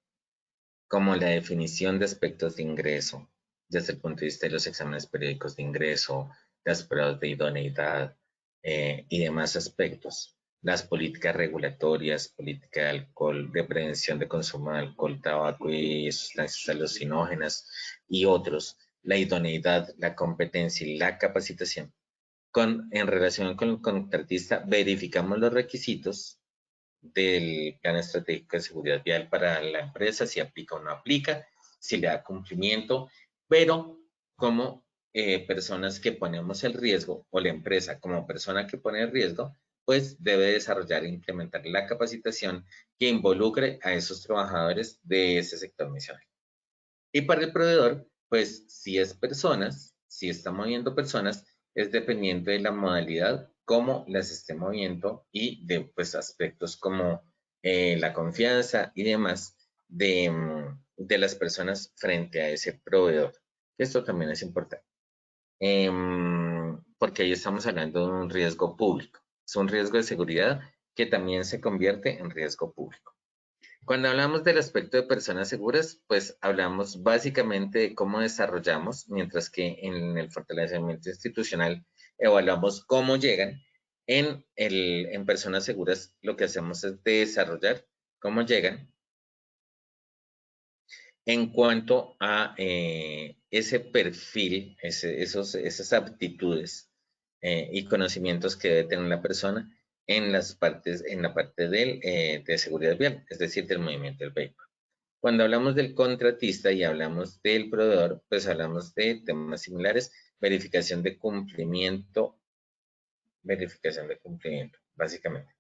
como la definición de aspectos de ingreso, desde el punto de vista de los exámenes periódicos de ingreso, las pruebas de idoneidad y demás aspectos. Las políticas regulatorias, política de alcohol, de prevención de consumo de alcohol, tabaco y sustancias alucinógenas y otros. La idoneidad, la competencia y la capacitación. En relación con el contratista, verificamos los requisitos del Plan Estratégico de Seguridad Vial para la empresa, si aplica o no aplica, si le da cumplimiento, pero como personas que ponemos el riesgo o la empresa como persona que pone el riesgo, pues debe desarrollar e implementar la capacitación que involucre a esos trabajadores de ese sector misional. Y para el proveedor, pues si es personas, si está moviendo personas, es dependiente de la modalidad, cómo las esté moviendo y de pues, aspectos como la confianza y demás de las personas frente a ese proveedor. Esto también es importante, porque ahí estamos hablando de un riesgo público. Es un riesgo de seguridad que también se convierte en riesgo público. Cuando hablamos del aspecto de personas seguras, pues hablamos básicamente de cómo desarrollamos, mientras que en el fortalecimiento institucional evaluamos cómo llegan. En personas seguras lo que hacemos es desarrollar cómo llegan en cuanto a ese perfil, esas aptitudes y conocimientos que debe tener la persona en la parte de seguridad vial, es decir, del movimiento del vehículo. Cuando hablamos del contratista y hablamos del proveedor, pues hablamos de temas similares, verificación de cumplimiento, básicamente.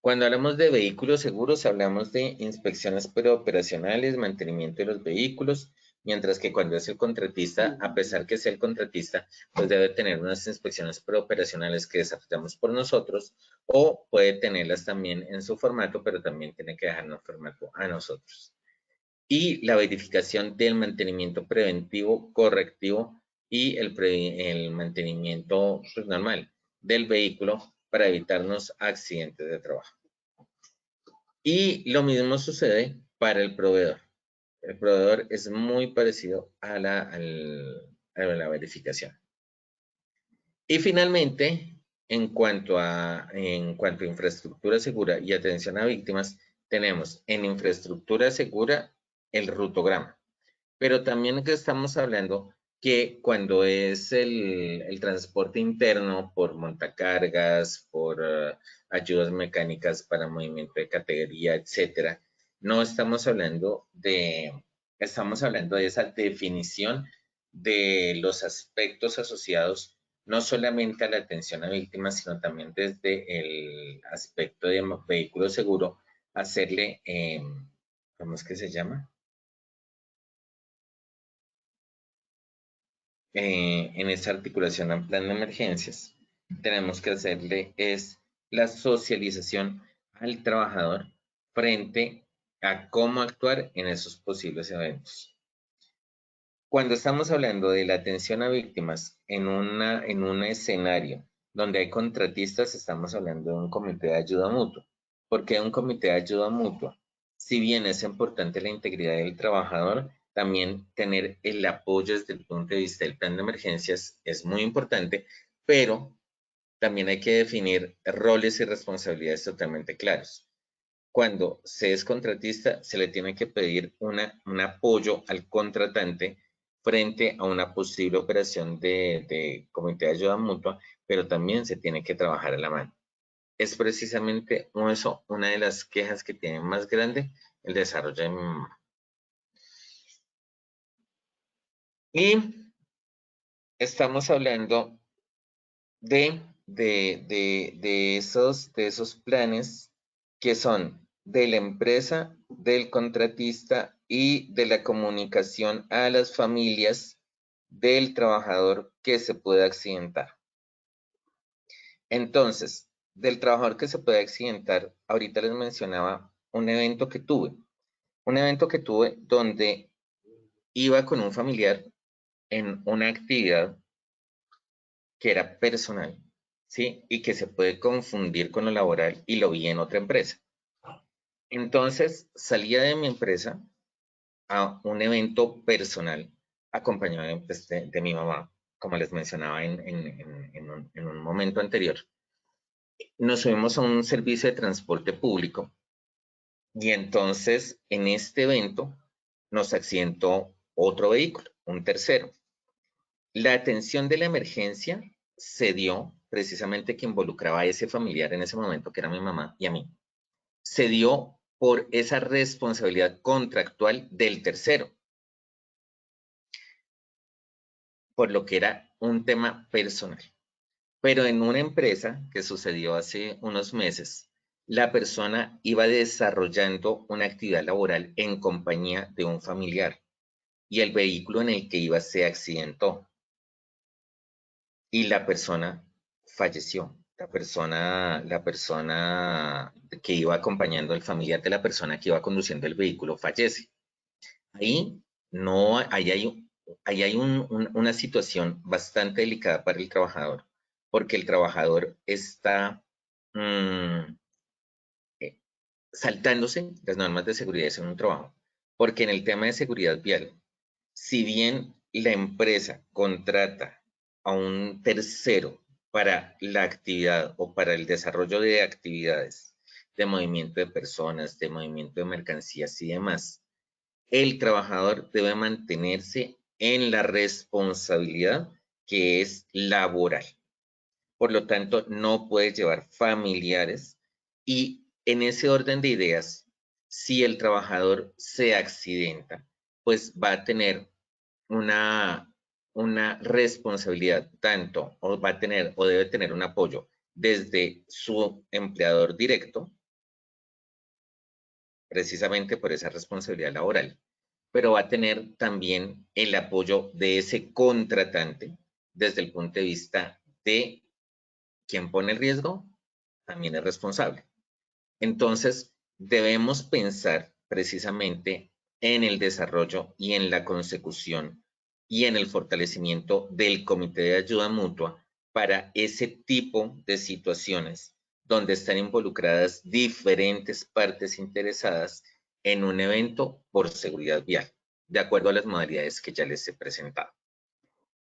Cuando hablamos de vehículos seguros, hablamos de inspecciones preoperacionales, mantenimiento de los vehículos, mientras que cuando es el contratista, a pesar que sea el contratista, pues debe tener unas inspecciones preoperacionales que desarrollamos por nosotros, o puede tenerlas también en su formato, pero también tiene que dejarnos formato a nosotros. Y la verificación del mantenimiento preventivo, correctivo y el mantenimiento pues, normal del vehículo para evitarnos accidentes de trabajo. Y lo mismo sucede para el proveedor. El proveedor es muy parecido a la verificación. Y finalmente, en cuanto a infraestructura segura y atención a víctimas, tenemos en infraestructura segura el rutograma. Pero también que estamos hablando que cuando es el transporte interno por montacargas, por ayudas mecánicas para movimiento de categoría, etcétera, no estamos hablando estamos hablando de esa definición de los aspectos asociados no solamente a la atención a víctimas, sino también desde el aspecto de vehículo seguro, hacerle, ¿cómo es que se llama? En esta articulación al plan de emergencias, tenemos que hacerle es la socialización al trabajador frente a cómo actuar en esos posibles eventos. Cuando estamos hablando de la atención a víctimas en un escenario donde hay contratistas, estamos hablando de un comité de ayuda mutua. ¿Por qué un comité de ayuda mutua? Si bien es importante la integridad del trabajador, también tener el apoyo desde el punto de vista del plan de emergencias es muy importante, pero también hay que definir roles y responsabilidades totalmente claros. Cuando se es contratista, se le tiene que pedir un apoyo al contratante frente a una posible operación de comité de ayuda mutua, pero también se tiene que trabajar a la mano. Es precisamente eso, una de las quejas que tiene más grande el desarrollo de mi mamá. Y estamos hablando de esos planes que son de la empresa, del contratista y de la comunicación a las familias del trabajador que se pueda accidentar. Entonces, del trabajador que se puede accidentar, ahorita les mencionaba un evento que tuve donde iba con un familiar en una actividad que era personal, ¿sí? Y que se puede confundir con lo laboral y lo vi en otra empresa. Entonces, salía de mi empresa a un evento personal acompañado de mi mamá, como les mencionaba en un momento anterior. Nos subimos a un servicio de transporte público y entonces en este evento nos accidentó otro vehículo, un tercero. La atención de la emergencia se dio precisamente que involucraba a ese familiar en ese momento, que era mi mamá y a mí. Se dio por esa responsabilidad contractual del tercero, por lo que era un tema personal. Pero en una empresa que sucedió hace unos meses, la persona iba desarrollando una actividad laboral en compañía de un familiar y el vehículo en el que iba se accidentó y la persona falleció. La persona que iba acompañando al familiar de la persona que iba conduciendo el vehículo fallece. Ahí no, ahí hay una situación bastante delicada para el trabajador, porque el trabajador está saltándose las normas de seguridad en un trabajo, porque en el tema de seguridad vial, si bien la empresa contrata a un tercero para la actividad o para el desarrollo de actividades de movimiento de personas, de movimiento de mercancías y demás, el trabajador debe mantenerse en la responsabilidad que es laboral. Por lo tanto, no puede llevar familiares y en ese orden de ideas, si el trabajador se accidenta, pues va a tener una responsabilidad tanto, o va a tener, o debe tener un apoyo desde su empleador directo, precisamente por esa responsabilidad laboral, pero va a tener también el apoyo de ese contratante desde el punto de vista de quien pone el riesgo, también es responsable. Entonces, debemos pensar precisamente en el desarrollo y en la consecución y en el fortalecimiento del comité de ayuda mutua para ese tipo de situaciones donde están involucradas diferentes partes interesadas en un evento por seguridad vial, de acuerdo a las modalidades que ya les he presentado.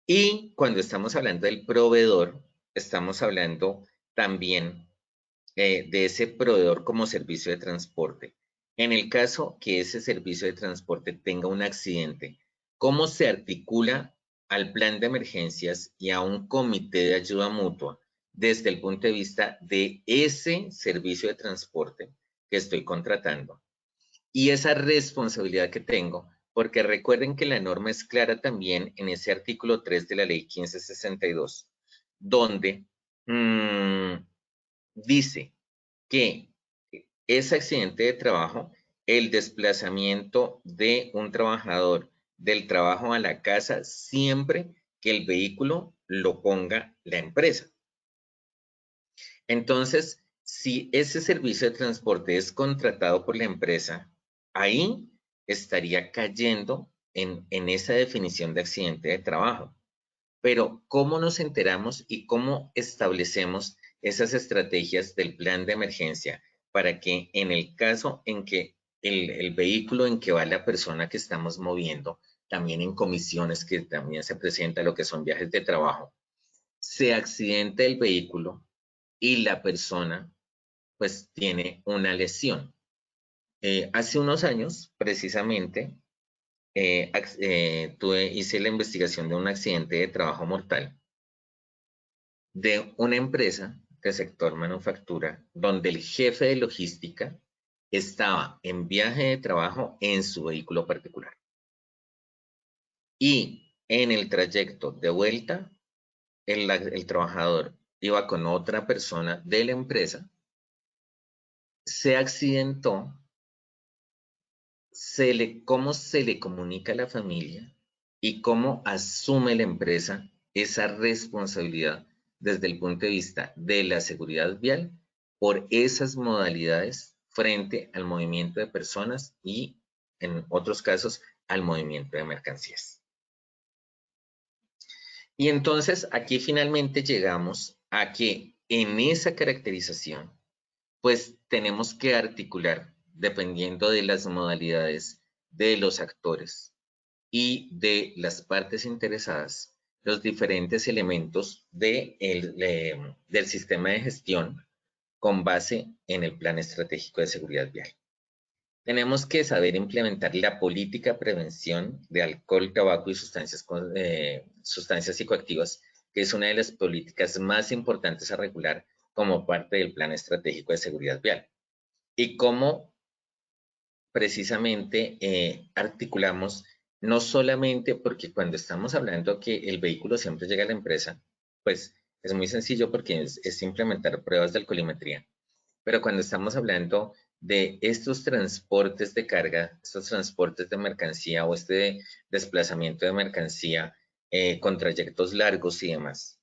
Y cuando estamos hablando del proveedor, estamos hablando también de ese proveedor como servicio de transporte. En el caso que ese servicio de transporte tenga un accidente, ¿cómo se articula al plan de emergencias y a un comité de ayuda mutua desde el punto de vista de ese servicio de transporte que estoy contratando? Y esa responsabilidad que tengo, porque recuerden que la norma es clara también en ese artículo 3 de la ley 1562, donde dice que ese accidente de trabajo, el desplazamiento de un trabajador del trabajo a la casa, siempre que el vehículo lo ponga la empresa. Entonces, si ese servicio de transporte es contratado por la empresa, ahí estaría cayendo en esa definición de accidente de trabajo. Pero, ¿cómo nos enteramos y cómo establecemos esas estrategias del plan de emergencia para que en el caso en que el vehículo en que va la persona que estamos moviendo, también en comisiones que también se presenta lo que son viajes de trabajo, se accidente el vehículo y la persona pues tiene una lesión? Hace unos años, precisamente, hice la investigación de un accidente de trabajo mortal de una empresa del sector manufactura, donde el jefe de logística estaba en viaje de trabajo en su vehículo particular. Y en el trayecto de vuelta, el trabajador iba con otra persona de la empresa, se accidentó, cómo se le comunica a la familia y cómo asume la empresa esa responsabilidad desde el punto de vista de la seguridad vial por esas modalidades frente al movimiento de personas y, en otros casos, al movimiento de mercancías. Y entonces aquí finalmente llegamos a que en esa caracterización, pues tenemos que articular, dependiendo de las modalidades de los actores y de las partes interesadas, los diferentes elementos del sistema de gestión con base en el Plan Estratégico de Seguridad Vial. Tenemos que saber implementar la política de prevención de alcohol, tabaco y sustancias psicoactivas, que es una de las políticas más importantes a regular como parte del Plan Estratégico de Seguridad Vial. Y cómo precisamente articulamos, no solamente porque cuando estamos hablando que el vehículo siempre llega a la empresa, pues es muy sencillo porque es implementar pruebas de alcoholimetría. Pero cuando estamos hablando de estos transportes de carga, estos transportes de mercancía o este desplazamiento de mercancía con trayectos largos y demás.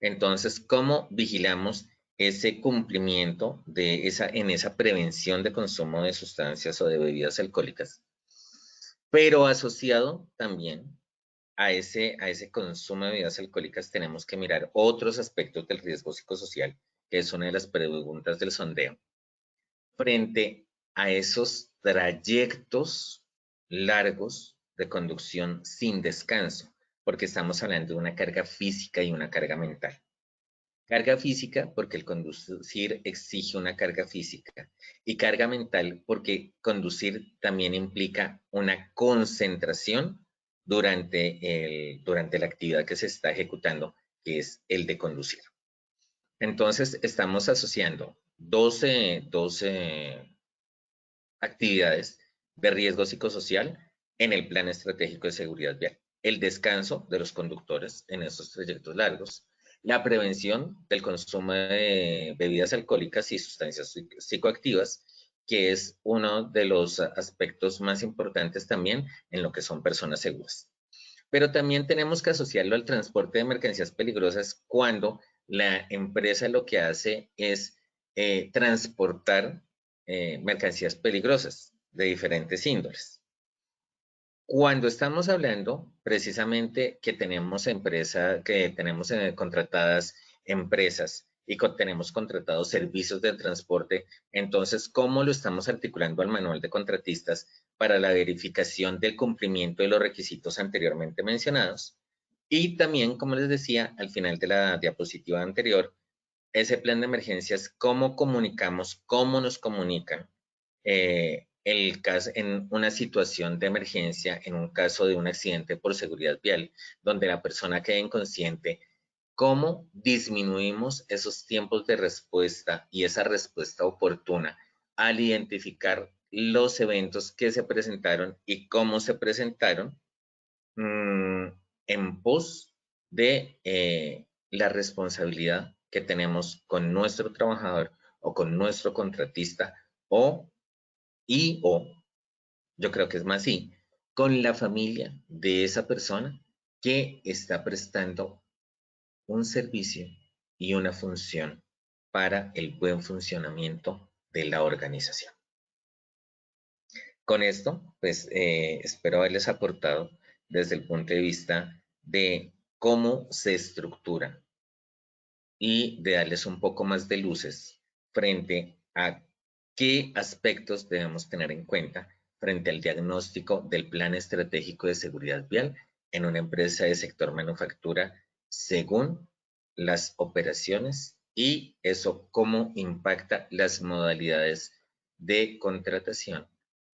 Entonces, ¿cómo vigilamos ese cumplimiento en esa prevención de consumo de sustancias o de bebidas alcohólicas? Pero asociado también a ese consumo de bebidas alcohólicas tenemos que mirar otros aspectos del riesgo psicosocial, que es una de las preguntas del sondeo, frente a esos trayectos largos de conducción sin descanso, porque estamos hablando de una carga física y una carga mental. Carga física porque el conducir exige una carga física y carga mental porque conducir también implica una concentración durante la actividad que se está ejecutando, que es el de conducir. Entonces, estamos asociando 12 actividades de riesgo psicosocial en el Plan Estratégico de Seguridad Vial. El descanso de los conductores en esos trayectos largos, la prevención del consumo de bebidas alcohólicas y sustancias psicoactivas, que es uno de los aspectos más importantes también en lo que son personas seguras. Pero también tenemos que asociarlo al transporte de mercancías peligrosas cuando la empresa lo que hace es transportar mercancías peligrosas de diferentes índoles. Cuando estamos hablando precisamente que tenemos contratadas empresas y tenemos contratados servicios de transporte, entonces, ¿cómo lo estamos articulando al manual de contratistas para la verificación del cumplimiento de los requisitos anteriormente mencionados? Y también, como les decía, al final de la diapositiva anterior, ese plan de emergencias, ¿cómo comunicamos, cómo nos comunican el caso en una situación de emergencia, en un caso de un accidente por seguridad vial, donde la persona quede inconsciente? ¿Cómo disminuimos esos tiempos de respuesta y esa respuesta oportuna al identificar los eventos que se presentaron y cómo se presentaron en pos de la responsabilidad que tenemos con nuestro trabajador o con nuestro contratista o yo creo que es más sí, con la familia de esa persona que está prestando un servicio y una función para el buen funcionamiento de la organización. Con esto, pues espero haberles aportado desde el punto de vista de cómo se estructura y de darles un poco más de luces frente a qué aspectos debemos tener en cuenta frente al diagnóstico del Plan Estratégico de Seguridad Vial en una empresa de sector manufactura según las operaciones y eso cómo impacta las modalidades de contratación,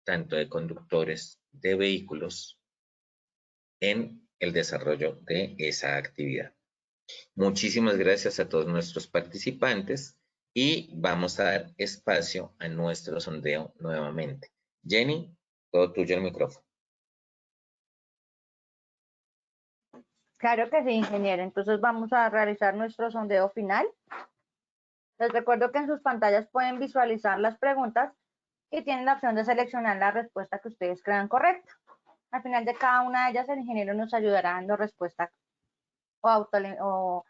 tanto de conductores de vehículos en el desarrollo de esa actividad. Muchísimas gracias a todos nuestros participantes y vamos a dar espacio a nuestro sondeo nuevamente. Jenny, todo tuyo el micrófono.
Claro que sí, ingeniero. Entonces vamos a realizar nuestro sondeo final. Les recuerdo que en sus pantallas pueden visualizar las preguntas y tienen la opción de seleccionar la respuesta que ustedes crean correcta. Al final de cada una de ellas, el ingeniero nos ayudará dando respuesta o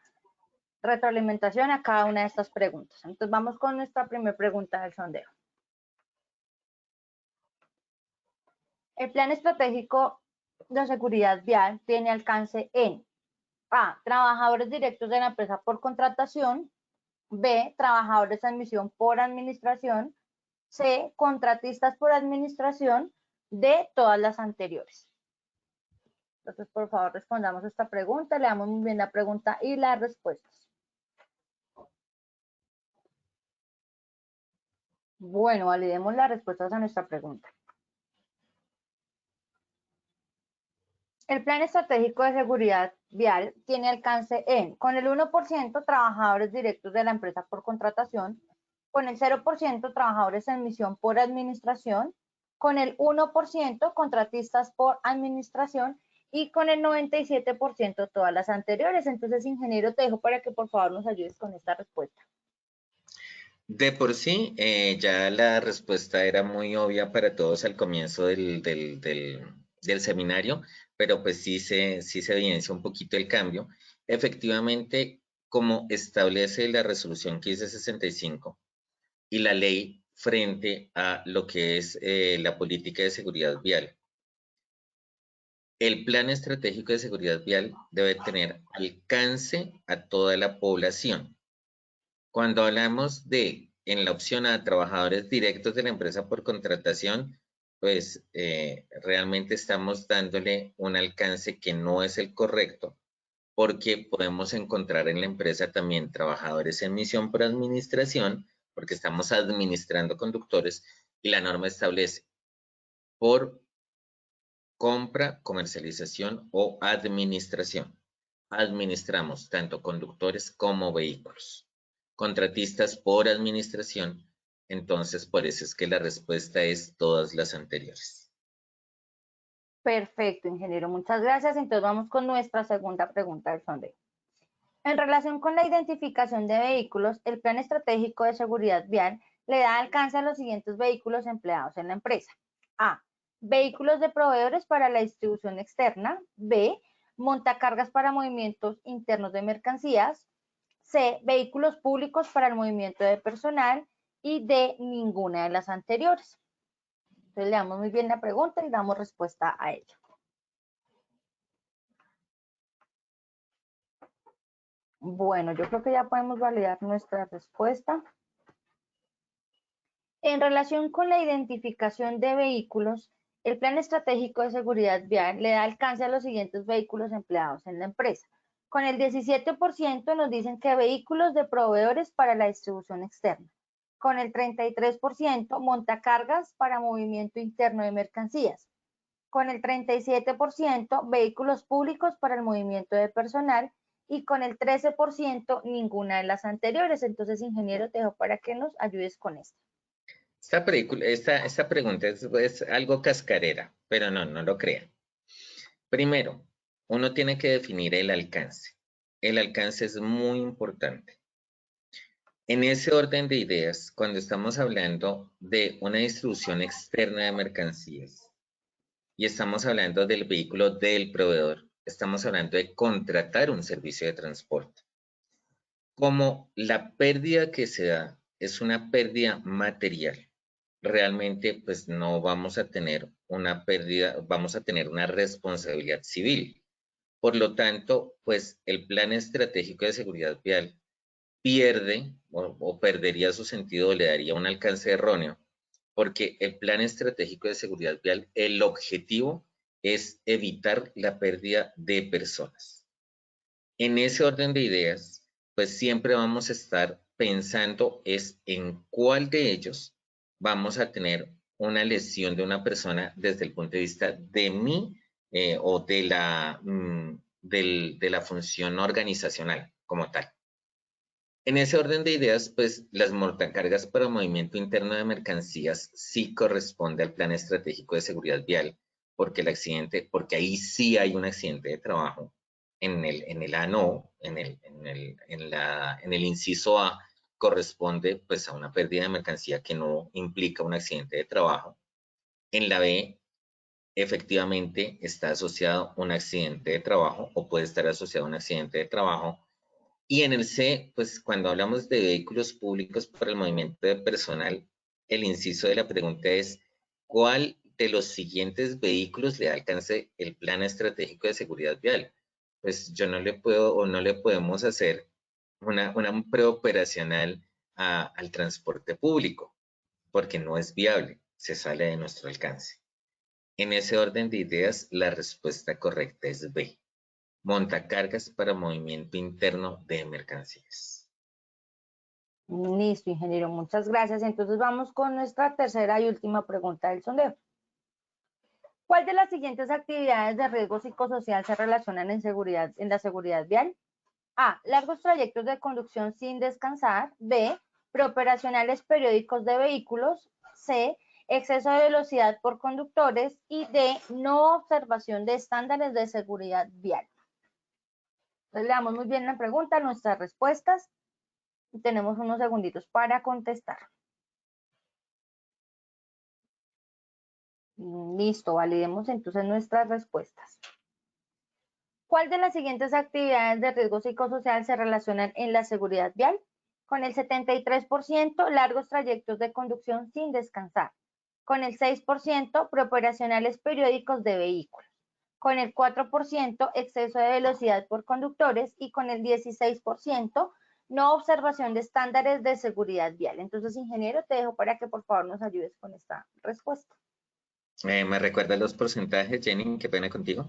retroalimentación a cada una de estas preguntas. Entonces vamos con nuestra primera pregunta del sondeo. El plan estratégico de seguridad vial tiene alcance en A, trabajadores directos de la empresa por contratación; B, trabajadores en misión por administración; C, contratistas por administración; D, todas las anteriores. Entonces, por favor, respondamos esta pregunta, leamos muy bien la pregunta y las respuestas. Bueno, validemos las respuestas a nuestra pregunta. El Plan Estratégico de Seguridad Vial tiene alcance en, con el 1%, trabajadores directos de la empresa por contratación; con el 0%, trabajadores en misión por administración; con el 1%, contratistas por administración; y con el 97% todas las anteriores. Entonces, ingeniero, te dejo para que por favor nos ayudes con esta respuesta.
De por sí, ya la respuesta era muy obvia para todos al comienzo del seminario, pero pues sí se evidencia un poquito el cambio. Efectivamente, como establece la resolución 1565 y la ley frente a lo que es la política de seguridad vial, el Plan Estratégico de Seguridad Vial debe tener alcance a toda la población. Cuando hablamos de, en la opción A, trabajadores directos de la empresa por contratación, pues realmente estamos dándole un alcance que no es el correcto, porque podemos encontrar en la empresa también trabajadores en misión por administración, porque estamos administrando conductores y la norma establece por compra, comercialización o administración. Administramos tanto conductores como vehículos. Contratistas por administración, entonces por eso es que la respuesta es todas las anteriores.
Perfecto, ingeniero, muchas gracias. Entonces vamos con nuestra segunda pregunta del sondeo. En relación con la identificación de vehículos, el Plan Estratégico de Seguridad Vial le da alcance a los siguientes vehículos empleados en la empresa. A. Vehículos de proveedores para la distribución externa. B. Montacargas para movimientos internos de mercancías. C. Vehículos públicos para el movimiento de personal. Y D. Ninguna de las anteriores. Entonces leamos muy bien la pregunta y damos respuesta a ella. Bueno, yo creo que ya podemos validar nuestra respuesta. En relación con la identificación de vehículos, el Plan Estratégico de Seguridad Vial le da alcance a los siguientes vehículos empleados en la empresa. Con el 17% nos dicen que vehículos de proveedores para la distribución externa. Con el 33% montacargas para movimiento interno de mercancías. Con el 37% vehículos públicos para el movimiento de personal y con el 13% ninguna de las anteriores. Entonces, ingeniero, te dejo para que nos ayudes con esto.
Esta pregunta es algo cascarera, pero no lo crean. Primero, uno tiene que definir el alcance. El alcance es muy importante. En ese orden de ideas, cuando estamos hablando de una distribución externa de mercancías y estamos hablando del vehículo del proveedor, estamos hablando de contratar un servicio de transporte. Como la pérdida que se da es una pérdida material, realmente pues no vamos a tener una pérdida, vamos a tener una responsabilidad civil. Por lo tanto, pues el Plan Estratégico de Seguridad Vial pierde o perdería su sentido o le daría un alcance erróneo, porque el Plan Estratégico de Seguridad Vial, el objetivo es evitar la pérdida de personas. En ese orden de ideas, pues siempre vamos a estar pensando es en cuál de ellos vamos a tener una lesión de una persona desde el punto de vista de mí o de la función organizacional como tal. En ese orden de ideas, pues las montacargas para movimiento interno de mercancías sí corresponde al Plan Estratégico de Seguridad Vial, porque ahí sí hay un accidente de trabajo. En el A no, en el inciso A corresponde pues a una pérdida de mercancía que no implica un accidente de trabajo. En la B, efectivamente está asociado a un accidente de trabajo o puede estar asociado a un accidente de trabajo. Y en el C, pues cuando hablamos de vehículos públicos para el movimiento de personal, el inciso de la pregunta es, ¿cuál de los siguientes vehículos le alcance el Plan Estratégico de Seguridad Vial? Pues yo no le puedo o no le podemos hacer una preoperacional al transporte público, porque no es viable, se sale de nuestro alcance. En ese orden de ideas, la respuesta correcta es B. Montacargas para movimiento interno de mercancías.
Listo, ingeniero, muchas gracias. Entonces vamos con nuestra tercera y última pregunta del sondeo. ¿Cuál de las siguientes actividades de riesgo psicosocial se relacionan en la seguridad vial? A. Largos trayectos de conducción sin descansar. B. Preoperacionales periódicos de vehículos. C. Exceso de velocidad por conductores. Y D. No observación de estándares de seguridad vial. Entonces, leamos muy bien la pregunta, nuestras respuestas. Y tenemos unos segunditos para contestar. Listo, validemos entonces nuestras respuestas. ¿Cuál de las siguientes actividades de riesgo psicosocial se relacionan en la seguridad vial? Con el 73%, largos trayectos de conducción sin descansar. Con el 6%, preoperacionales periódicos de vehículos. Con el 4%, exceso de velocidad por conductores. Y con el 16%, no observación de estándares de seguridad vial. Entonces, ingeniero, te dejo para que por favor nos ayudes con esta respuesta.
¿Me recuerda los porcentajes, Jenny? ¿Qué pena contigo?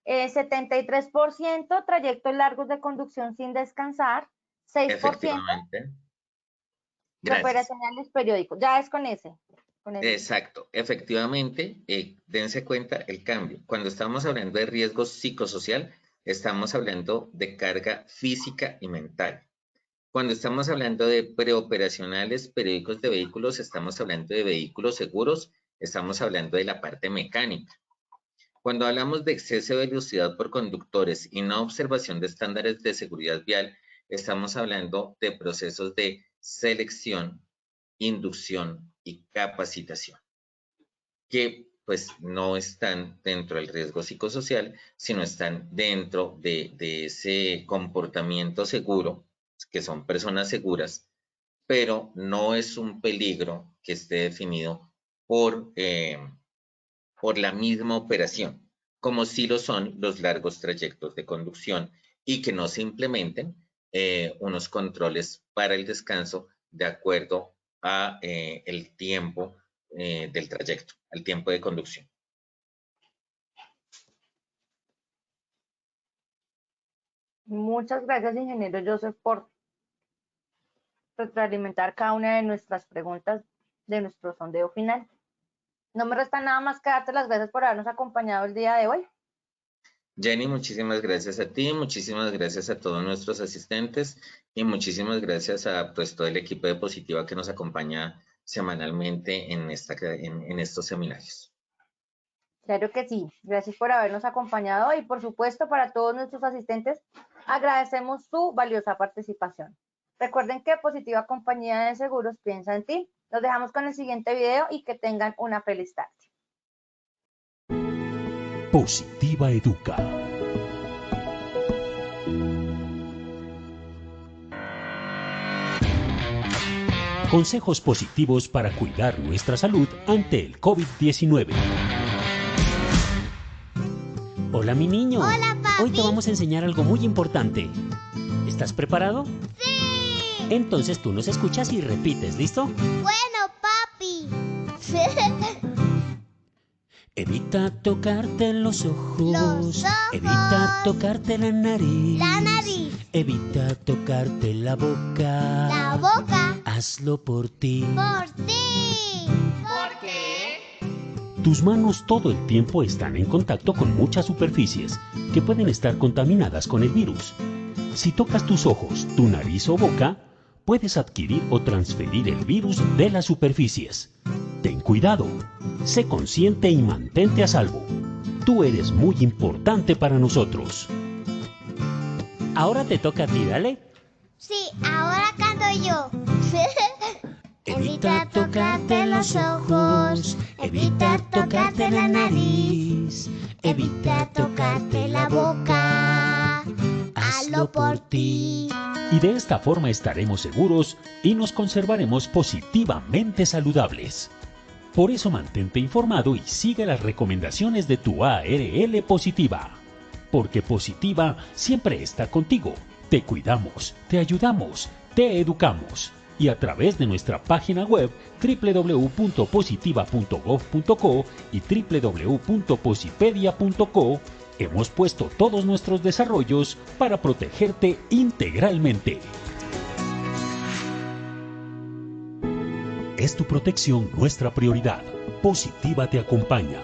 73% trayectos largos de conducción sin descansar, 6%
Efectivamente.
operacionales periódicos. Ya es con ese.
Exacto, efectivamente, dense cuenta el cambio. Cuando estamos hablando de riesgo psicosocial, estamos hablando de carga física y mental. Cuando estamos hablando de preoperacionales periódicos de vehículos, estamos hablando de vehículos seguros, estamos hablando de la parte mecánica. Cuando hablamos de exceso de velocidad por conductores y no observación de estándares de seguridad vial, estamos hablando de procesos de selección inducción y capacitación, que pues no están dentro del riesgo psicosocial, sino están dentro de ese comportamiento seguro, que son personas seguras, pero no es un peligro que esté definido por la misma operación, como sí lo son los largos trayectos de conducción y que no se implementen unos controles para el descanso de acuerdo a el tiempo del trayecto, al tiempo de conducción.
Muchas gracias, ingeniero Joseph, por retroalimentar cada una de nuestras preguntas de nuestro sondeo final. No me resta nada más que darte las gracias por habernos acompañado el día de hoy.
Jenny, muchísimas gracias a ti, muchísimas gracias a todos nuestros asistentes y muchísimas gracias a pues, todo el equipo de Positiva que nos acompaña semanalmente en estos seminarios.
Claro que sí. Gracias por habernos acompañado y, por supuesto, para todos nuestros asistentes, agradecemos su valiosa participación. Recuerden que Positiva Compañía de Seguros piensa en ti. Nos dejamos con el siguiente video y que tengan una feliz tarde.
Positiva Educa. Consejos positivos para cuidar nuestra salud ante el COVID-19. Hola, mi niño.
Hola, papi.
Hoy te vamos a enseñar algo muy importante. ¿Estás preparado?
¡Sí!
Entonces tú nos escuchas y repites, ¿listo?
Bueno, papi.
Evita tocarte los ojos.
Los ojos.
Evita tocarte la nariz.
La nariz.
Evita tocarte la boca.
La boca.
Hazlo por ti.
Por ti.
¿Por qué?
Tus manos todo el tiempo están en contacto con muchas superficies que pueden estar contaminadas con el virus. Si tocas tus ojos, tu nariz o boca, puedes adquirir o transferir el virus de las superficies. Ten cuidado, sé consciente y mantente a salvo. Tú eres muy importante para nosotros. Ahora te toca a ti, dale.
Sí, ahora canto yo.
Evita tocarte los ojos, evita tocarte la nariz, evita tocarte la boca. Hazlo por ti. Y de esta forma estaremos seguros y nos conservaremos positivamente saludables. Por eso mantente informado y sigue las recomendaciones de tu ARL Positiva. Porque Positiva siempre está contigo. Te cuidamos, te ayudamos, te educamos. Y a través de nuestra página web www.positiva.gov.co y www.posipedia.co hemos puesto todos nuestros desarrollos para protegerte integralmente. Es tu protección nuestra prioridad. Positiva te acompaña.